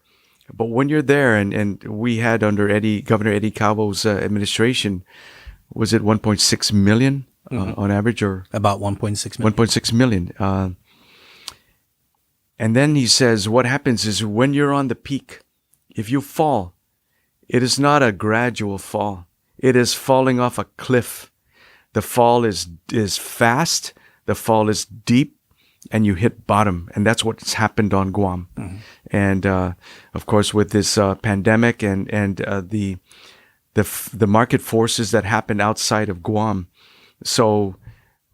But when you're there, and we had under Governor Eddie Calvo's administration, was it 1.6 million on average, or about 1.6 million? 1.6 million. And then he says, what happens is when you're on the peak, if you fall, it is not a gradual fall. It is falling off a cliff. The fall is fast. The fall is deep. And you hit bottom, and that's what's happened on Guam. And of course, with this pandemic and the market forces that happen outside of Guam. So,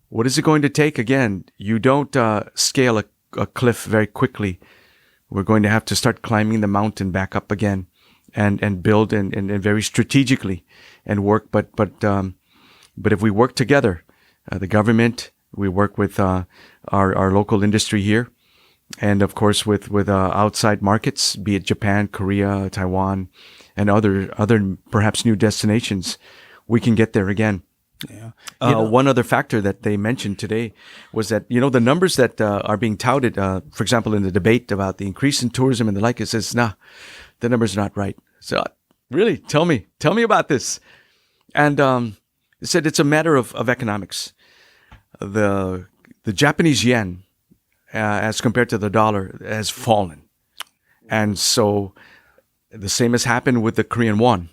what is it going to take? Again, you don't scale a cliff very quickly. We're going to have to start climbing the mountain back up again, and build and very strategically and work. But if we work together, the government. We work with our local industry here, and of course with outside markets, be it Japan, Korea, Taiwan, and other perhaps new destinations, we can get there again. Yeah. One other factor that they mentioned today was that, the numbers that are being touted, for example, in the debate about the increase in tourism and the like, it says, nah, the numbers are not right. So really, tell me about this. And it said it's a matter of economics. The Japanese yen, as compared to the dollar, has fallen. And so the same has happened with the Korean won.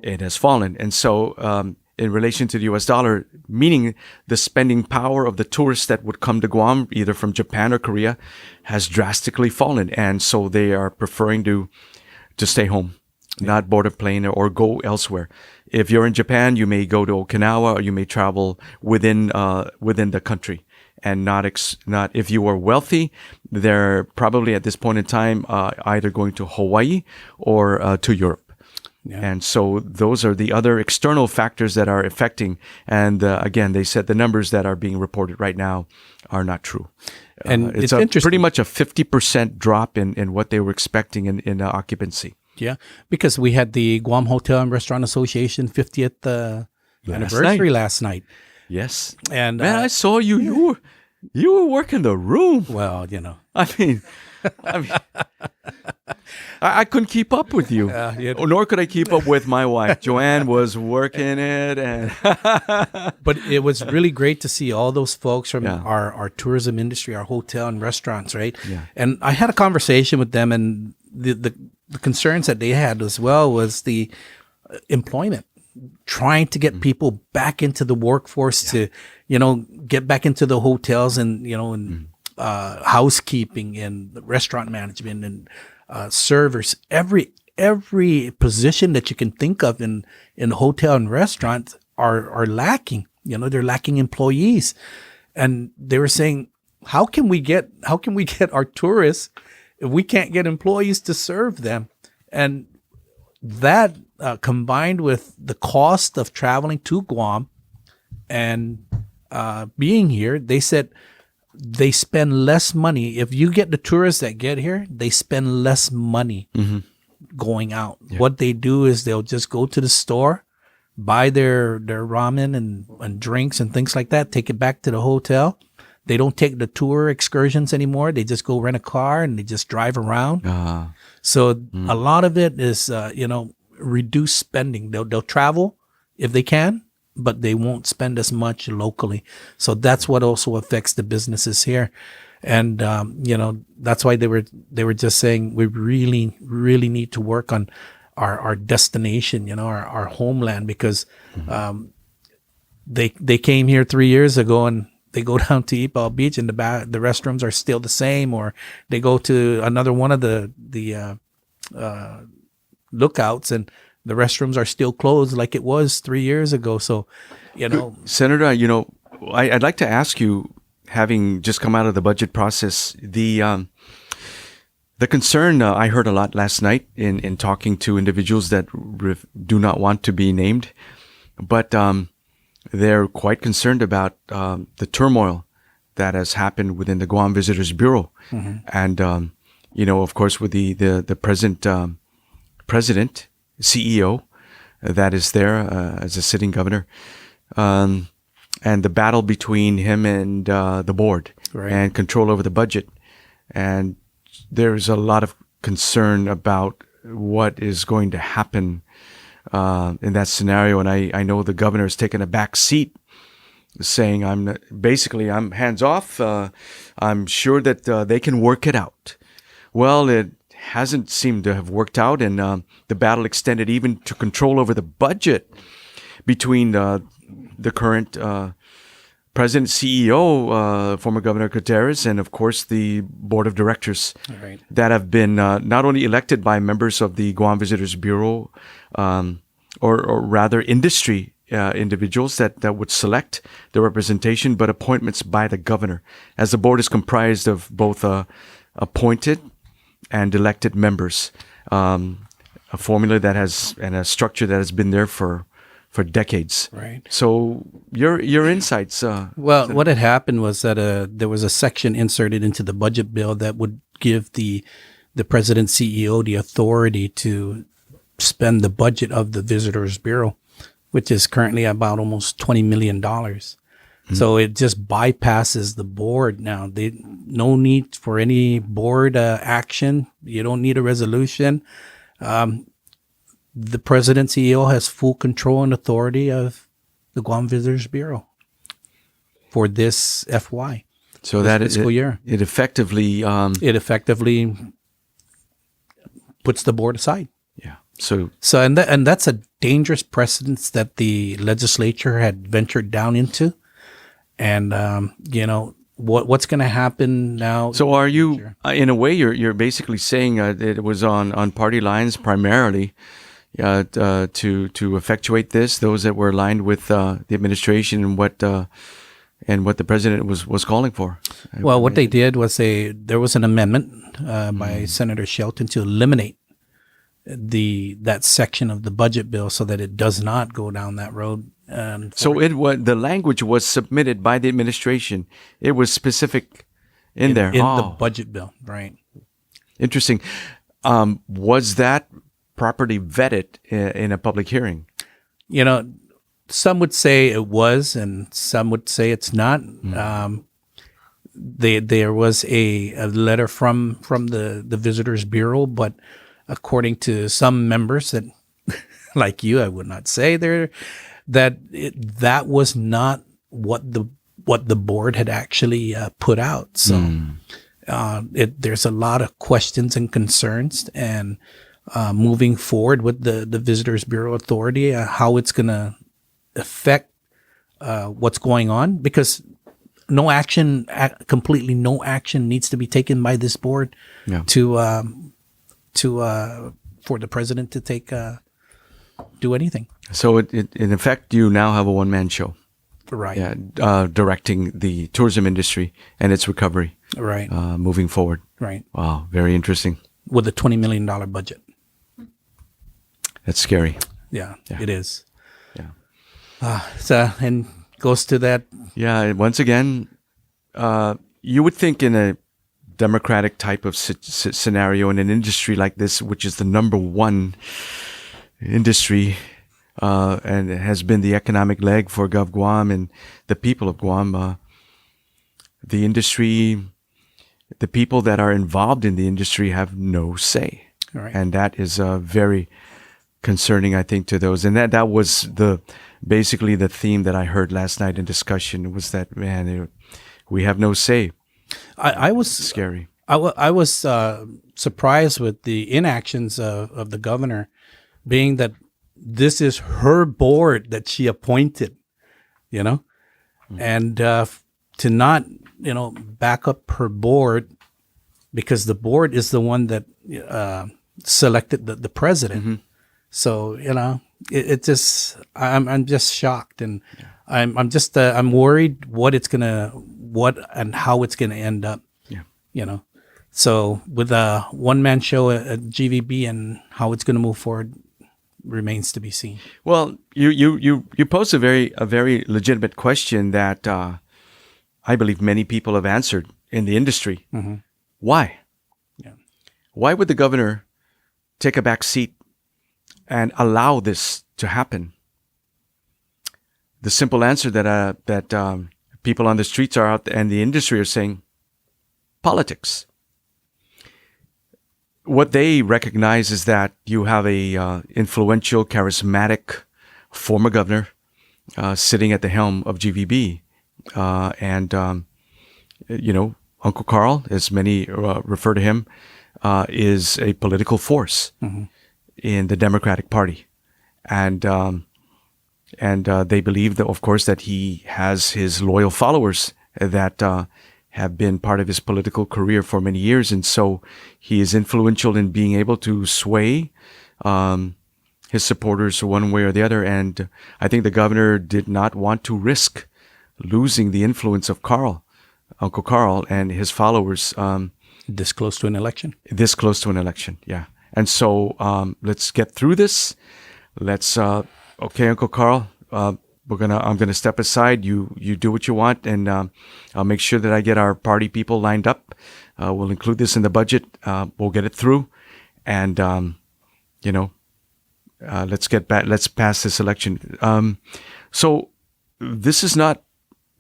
It has fallen. And so in relation to the US dollar, meaning the spending power of the tourists that would come to Guam, either from Japan or Korea, has drastically fallen. And so they are preferring to stay home, not board a plane or go elsewhere. If you're in Japan, you may go to Okinawa, or you may travel within the country. And not if you are wealthy, they're probably at this point in time either going to Hawaii or to Europe. Yeah. And so those are the other external factors that are affecting. And again, they said the numbers that are being reported right now are not true. And it's pretty much a 50% drop in what they were expecting in occupancy. Yeah, because we had the Guam Hotel and Restaurant Association 50th anniversary last night. Yes. And man, I saw you. You were working the room. Well, I mean, I couldn't keep up with you, nor could I keep up with my wife. Joanne was working it, and but it was really great to see all those folks from our tourism industry, our hotel and restaurants, right? Yeah. And I had a conversation with them, and the concerns that they had as well was the employment, trying to get people back into the workforce to, get back into the hotels and housekeeping and restaurant management and servers, every position that you can think of in hotel and restaurants are lacking. They're lacking employees, and they were saying, how can we get our tourists if we can't get employees to serve them? And that combined with the cost of traveling to Guam and being here, they said they spend less money. If you get the tourists that get here, they spend less money going out. Yeah. What they do is they'll just go to the store, buy their ramen and drinks and things like that, take it back to the hotel. They don't take the tour excursions anymore. They just go rent a car and they just drive around. So a lot of it is, reduced spending. They'll travel if they can, but they won't spend as much locally. So that's what also affects the businesses here. And, that's why they were just saying we really, really need to work on our destination, our homeland, because they came here 3 years ago and they go down to Ipao Beach and the restrooms are still the same, or they go to another one of the lookouts and the restrooms are still closed like it was 3 years ago. So, Senator, I'd like to ask you, having just come out of the budget process, the concern I heard a lot last night in talking to individuals that do not want to be named, but they're quite concerned about the turmoil that has happened within the Guam Visitors Bureau. And, of course, with the present president, CEO, that is there as a sitting governor, and the battle between him and the board, right, and control over the budget. And there's a lot of concern about what is going to happen in that scenario. And I know the governor has taken a back seat, saying I'm hands off. I'm sure that they can work it out. Well, it hasn't seemed to have worked out, and the battle extended even to control over the budget between the current president, CEO, former Governor Gutierrez, and of course the board of directors, right, that have been not only elected by members of the Guam Visitors Bureau, or rather industry individuals that would select the representation, but appointments by the governor, as the board is comprised of both appointed and elected members, a formula that has, and a structure that has been there for decades. Right. So your insights. Well, what had happened was that there was a section inserted into the budget bill that would give the president CEO the authority to spend the budget of the Visitors Bureau, which is currently about almost $20 million. So it just bypasses the board now. No need for any board action. You don't need a resolution. The president CEO has full control and authority of the Guam Visitors Bureau for this FY. So that fiscal year. It effectively It effectively puts the board aside. yeah. So And that's a dangerous precedence that the legislature had ventured down into. And what's going to happen now? So are you, in a way, you're basically saying that it was on party lines primarily to effectuate this, those that were aligned with the administration and what the president was calling for. Well, what they did was there was an amendment by Senator Shelton to eliminate that section of the budget bill so that it does not go down that road. So the language was submitted by the administration. It was specific in there. In the budget bill, right? Interesting. Was that properly vetted in a public hearing? Some would say it was, and some would say it's not. There was a letter from the Visitors Bureau, but according to some members that, like you, I would not say that was not what the board had actually put out. So there's a lot of questions and concerns, and moving forward with the Visitors Bureau Authority, how it's going to affect what's going on, because completely no action needs to be taken by this board for the president to do anything. So in effect, you now have a one-man show. Right. Yeah, directing the tourism industry and its recovery. Right. Moving forward. Right. Wow, very interesting. With a $20 million budget. That's scary. Yeah. It is. Yeah. And goes to that. Yeah. Once again, you would think in a democratic type of scenario in an industry like this, which is the number one industry, and it has been the economic leg for Gov Guam and the people of Guam, the industry, the people that are involved in the industry have no say. Right. And that is very concerning, I think, to those. And that was basically the theme that I heard last night in discussion, was that, man, we have no say. I was scary. I was surprised with the inactions of the governor, being that this is her board that she appointed, and to not, back up her board, because the board is the one that selected the president. Mm-hmm. So, it just, I'm just shocked, and I'm worried what and how it's gonna end up. Yeah. So with a one-man show at GVB and how it's gonna move forward remains to be seen. Well, you posed a very legitimate question that I believe many people have answered in the industry. Mm-hmm. Why? Yeah. Why would the governor take a back seat and allow this to happen? The simple answer that people on the streets are out and the industry are saying, politics. What they recognize is that you have a influential, charismatic former governor sitting at the helm of GVB, and Uncle Carl, as many refer to him, is a political force in the Democratic Party, and they believe that, of course, that he has his loyal followers that have been part of his political career for many years, and so he is influential in being able to sway his supporters one way or the other. And I think the governor did not want to risk losing the influence of Uncle Carl, and his followers. This close to an election. Yeah. And so let's get through this. Let's okay, Uncle Carl. I'm gonna step aside. You do what you want, and I'll make sure that I get our party people lined up. We'll include this in the budget. We'll get it through, and let's get back. Let's pass this election. So this is not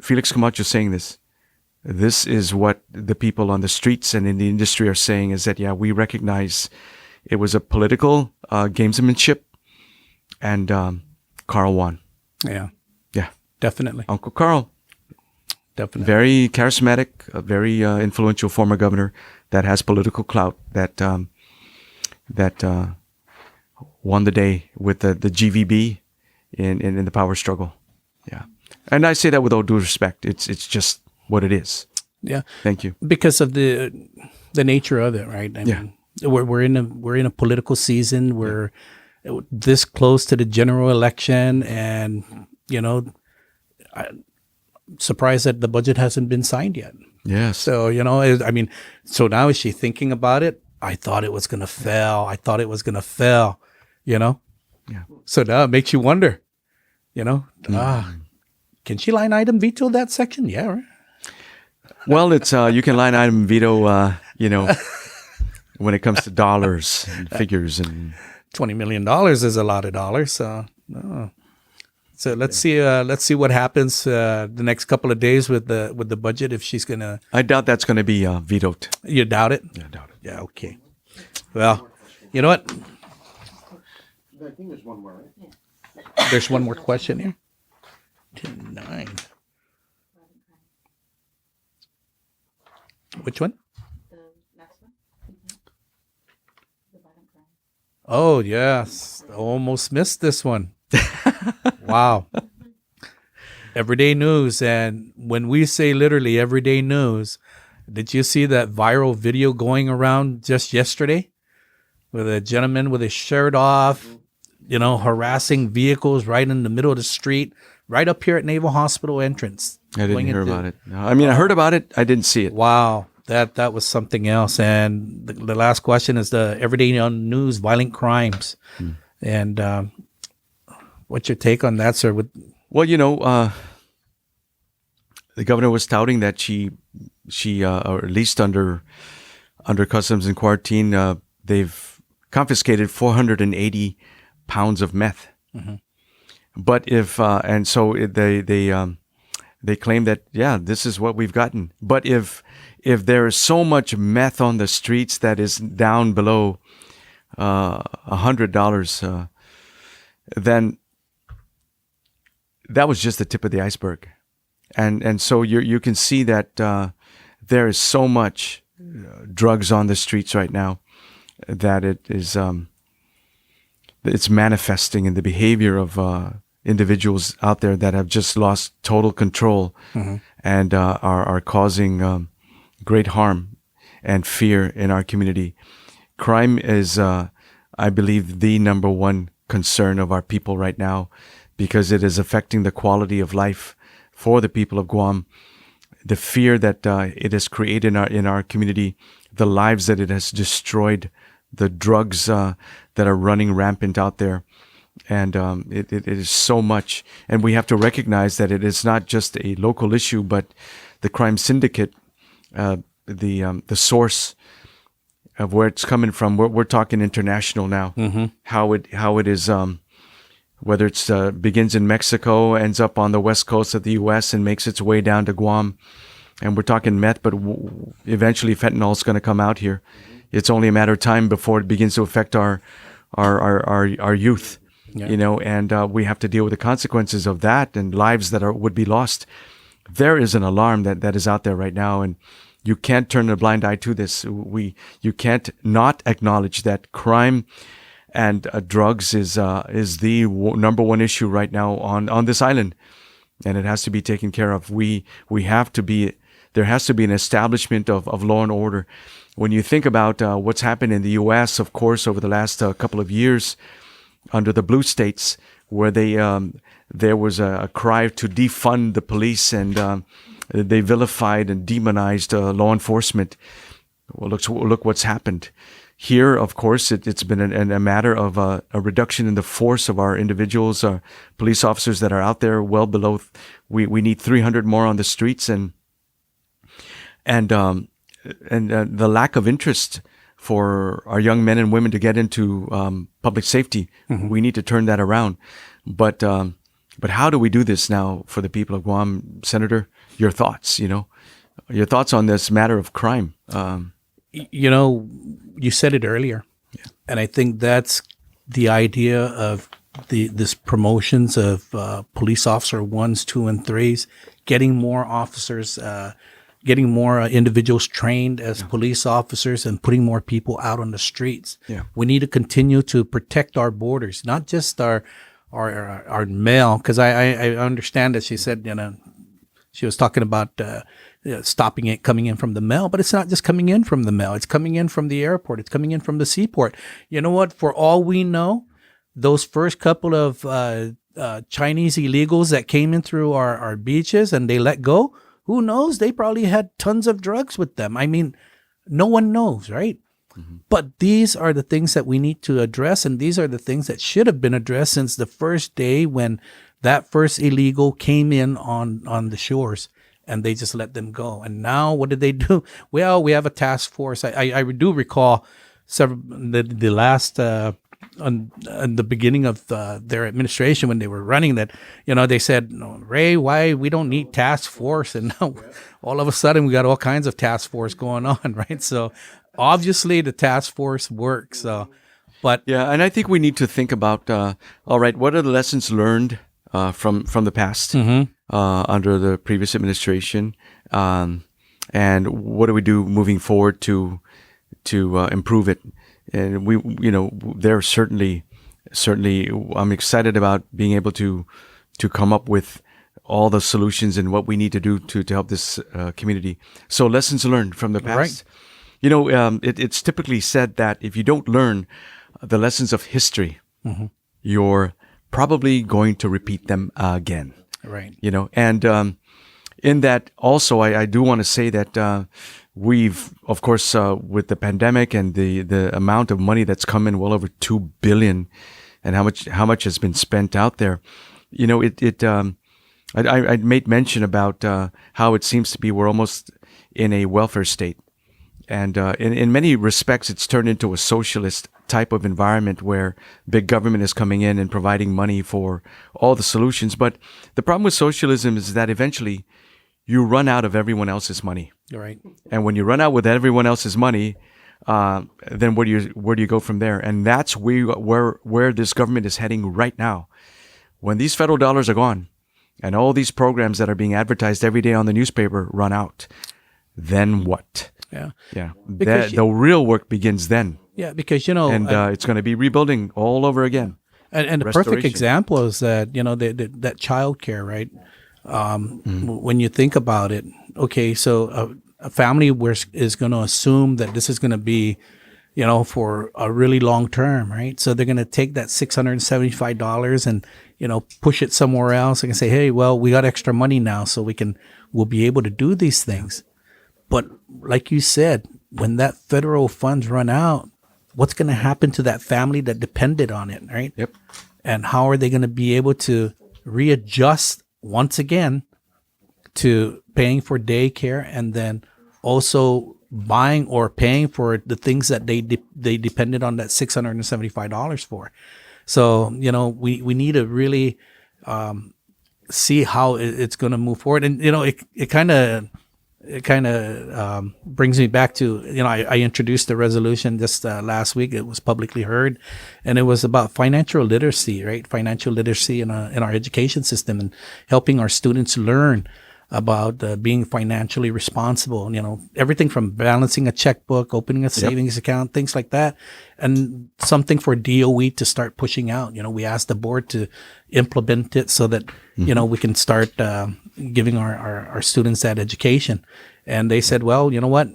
Felix Camacho saying this. This is what the people on the streets and in the industry are saying, is that, yeah, we recognize it was a political gamesmanship, and Carl won. Yeah, Yeah, definitely. Uncle Carl, Definitely. very charismatic, a very influential former governor that has political clout, that won the day with the GVB in the power struggle. Yeah, and I say that with all due respect. It's just what it is. Yeah. Thank you. Because of the nature of it, right? I mean, we're in a political season. We're this close to the general election, and I'm surprised that the budget hasn't been signed yet. Yes. So I mean, so now is she thinking about it? I thought it was gonna fail. Yeah. So now it makes you wonder. Can she line item veto that section? Yeah, right. Well, it's you can line item veto, when it comes to dollars and figures and. $20 million is a lot of dollars. So let's see what happens the next couple of days with the budget, if she's gonna. I doubt that's going to be vetoed. You doubt it? Yeah, I doubt it. Yeah. Okay. Well, you know what? I think there's one more, right? There's one more question here. 9. Which one? The next one. The bottom crime. Oh yes, almost missed this one. Wow. Everyday news, and when we say literally everyday news, did you see that viral video going around just yesterday with a gentleman with his shirt off, harassing vehicles right in the middle of the street, right up here at Naval Hospital entrance? I didn't hear about it. No, I mean, I heard about it. I didn't see it. Wow, that was something else. And the last question is the everyday news, violent crimes, and what's your take on that, sir? Well, the governor was touting that she, or at least under customs and quarantine, they've confiscated 480 pounds of meth. Mm-hmm. But and so they claim that, yeah, this is what we've gotten. But if there is so much meth on the streets that is down below $100, then that was just the tip of the iceberg. And so you can see that there is so much drugs on the streets right now that it is it's manifesting in the behavior of individuals out there that have just lost total control, and are causing great harm and fear in our community. Crime is, I believe, the number one concern of our people right now, because it is affecting the quality of life for the people of Guam. The fear that it has created in our community, the lives that it has destroyed, the drugs that are running rampant out there. And it is so much. And we have to recognize that it is not just a local issue, but the crime syndicate, the source of where it's coming from. We're talking international now. Mm-hmm. How it is, whether it's begins in Mexico, ends up on the west coast of the U.S. and makes its way down to Guam. And we're talking meth, but eventually fentanyl is going to come out here. It's only a matter of time before it begins to affect our youth. Yeah. And we have to deal with the consequences of that, and lives that would be lost. There is an alarm that is out there right now, and you can't turn a blind eye to this. You can't not acknowledge that crime and drugs is the number one issue right now on this island, and it has to be taken care of. There has to be an establishment of law and order. When you think about what's happened in the U.S., of course, over the last couple of years, under the blue states, where there was a cry to defund the police, and they vilified and demonized law enforcement. Well, look what's happened. Here, of course, it's been a matter of a reduction in the force of our individuals, police officers that are out there well below. We need 300 more on the streets, and the lack of interest for our young men and women to get into public safety. We need to turn that around. But how do we do this now for the people of Guam, Senator? Your thoughts, your thoughts on this matter of crime. You said it earlier, and I think that's the idea of this promotions of police officer 1s, 2, and 3s, getting more officers, getting more individuals trained as police officers, and putting more people out on the streets. Yeah. We need to continue to protect our borders, not just our mail. Because I understand that she said, she was talking about stopping it coming in from the mail, but it's not just coming in from the mail. It's coming in from the airport. It's coming in from the seaport. You know what? For all we know, those first couple of Chinese illegals that came in through our beaches and they let go, who knows? They probably had tons of drugs with them. I mean, no one knows, right? But these are the things that we need to address, and these are the things that should have been addressed since the first day when that first illegal came in on the shores, and they just let them go. And now what did they do? Well, we have a task force. I do recall the last on the beginning of their administration when they were running that, they said, no, Ray, why we don't need task force, and now all of a sudden we got all kinds of task force going on, right? So obviously the task force works. But yeah, and I think we need to think about all right, what are the lessons learned from the past under the previous administration, and what do we do moving forward to improve it? And there certainly, I'm excited about being able to come up with all the solutions and what we need to do to help this community. So lessons learned from the past. Right. It's typically said that if you don't learn the lessons of history, you're probably going to repeat them again. right. And in that also, I do want to say that we've, of course, with the pandemic and the amount of money that's come in, well over $2 billion, and how much has been spent out there, I made mention about how it seems to be we're almost in a welfare state, and in many respects, it's turned into a socialist type of environment where big government is coming in and providing money for all the solutions. But the problem with socialism is that eventually you run out of everyone else's money. Right. And when you run out with everyone else's money, then where do you go from there? And that's where this government is heading right now. When these federal dollars are gone, and all these programs that are being advertised every day on the newspaper run out, then what? Yeah. Yeah, Because the real work begins then, Yeah, because and it's going to be rebuilding all over again. and the perfect restoration. example is that that child care, right? When you think about it, okay, so a family is going to assume that this is going to be, for a really long term, right? So they're going to take that $675 and push it somewhere else and say, hey, well, we got extra money now, so we'll be able to do these things. But like you said, when that federal funds run out, what's going to happen to that family that depended on it, right? Yep. And how are they going to be able to readjust once again to paying for daycare and then also buying or paying for the things that they depended on that $675 for? So, we need to really see how it's going to move forward. And, it kind of brings me back to, I introduced the resolution just last week. It was publicly heard, and it was about financial literacy, right? Financial literacy in our education system and helping our students learn about being financially responsible. Everything from balancing a checkbook, opening a savings account, things like that, and something for DOE to start pushing out. We asked the board to implement it so that we can start giving our students that education. And they said, well, you know what?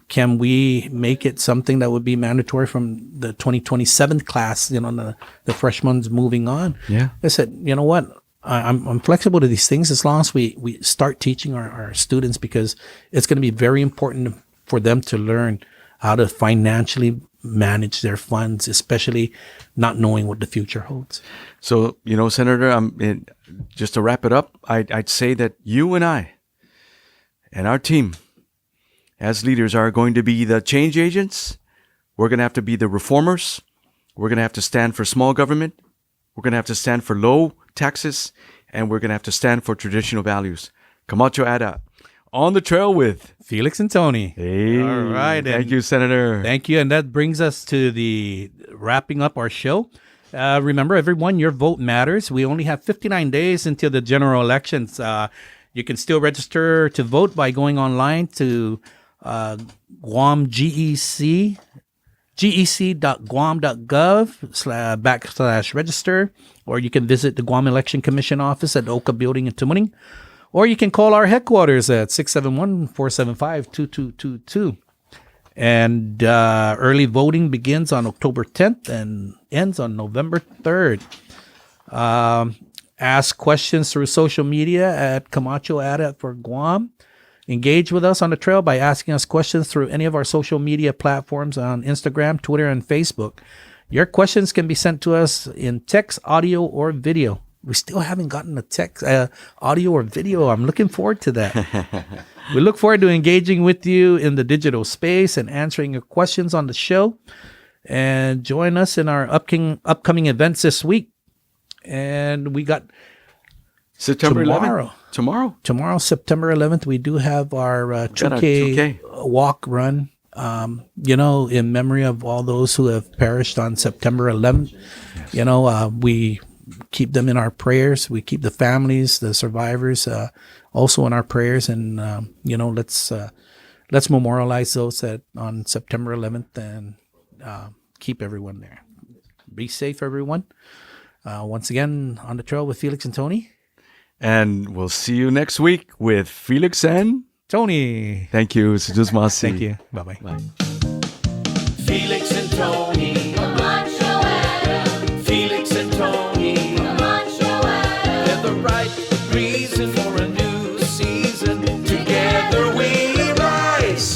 Can we make it something that would be mandatory from the 2027 class? The freshmen moving on. Yeah. I said, you know what? I'm flexible to these things as long as we start teaching our students, because it's going to be very important for them to learn how to financially manage their funds, especially not knowing what the future holds. So, Senator, just to wrap it up, I'd say that you and I and our team as leaders are going to be the change agents. We're going to have to be the reformers. We're going to have to stand for small government. We're going to have to stand for low taxes. And we're going to have to stand for traditional values. Camacho Ada. On the trail with Felix and Tony. Hey, All right. Thank you, Senator. Thank you. And that brings us to the wrapping up our show. Remember, everyone, your vote matters. We only have 59 days until the general elections. You can still register to vote by going online to Guam GEC, gec.guam.gov/register, or you can visit the Guam Election Commission office at the Oka Building in Tumuning, or you can call our headquarters at 671-475-2222. And early voting begins on October 10th and ends on November 3rd. Ask questions through social media at Camacho Ada for Guam. Engage with us on the trail by asking us questions through any of our social media platforms on Instagram, Twitter, and Facebook. Your questions can be sent to us in text, audio, or video. We still haven't gotten a text, audio, or video. I'm looking forward to that. We look forward to engaging with you in the digital space and answering your questions on the show. And join us in our upcoming events this week. And we got September tomorrow. 11th. Tomorrow, September 11th, we do have our 2K walk run, in memory of all those who have perished on September 11th. Yes. We keep them in our prayers. We keep the families, the survivors, also in our prayers. And, let's memorialize those on September 11th and keep everyone there. Be safe, everyone. Once again, on the trail with Felix and Tony. And we'll see you next week with Felix and Tony. Thank you. Thank you. Bye-bye. Bye. Felix and Tony.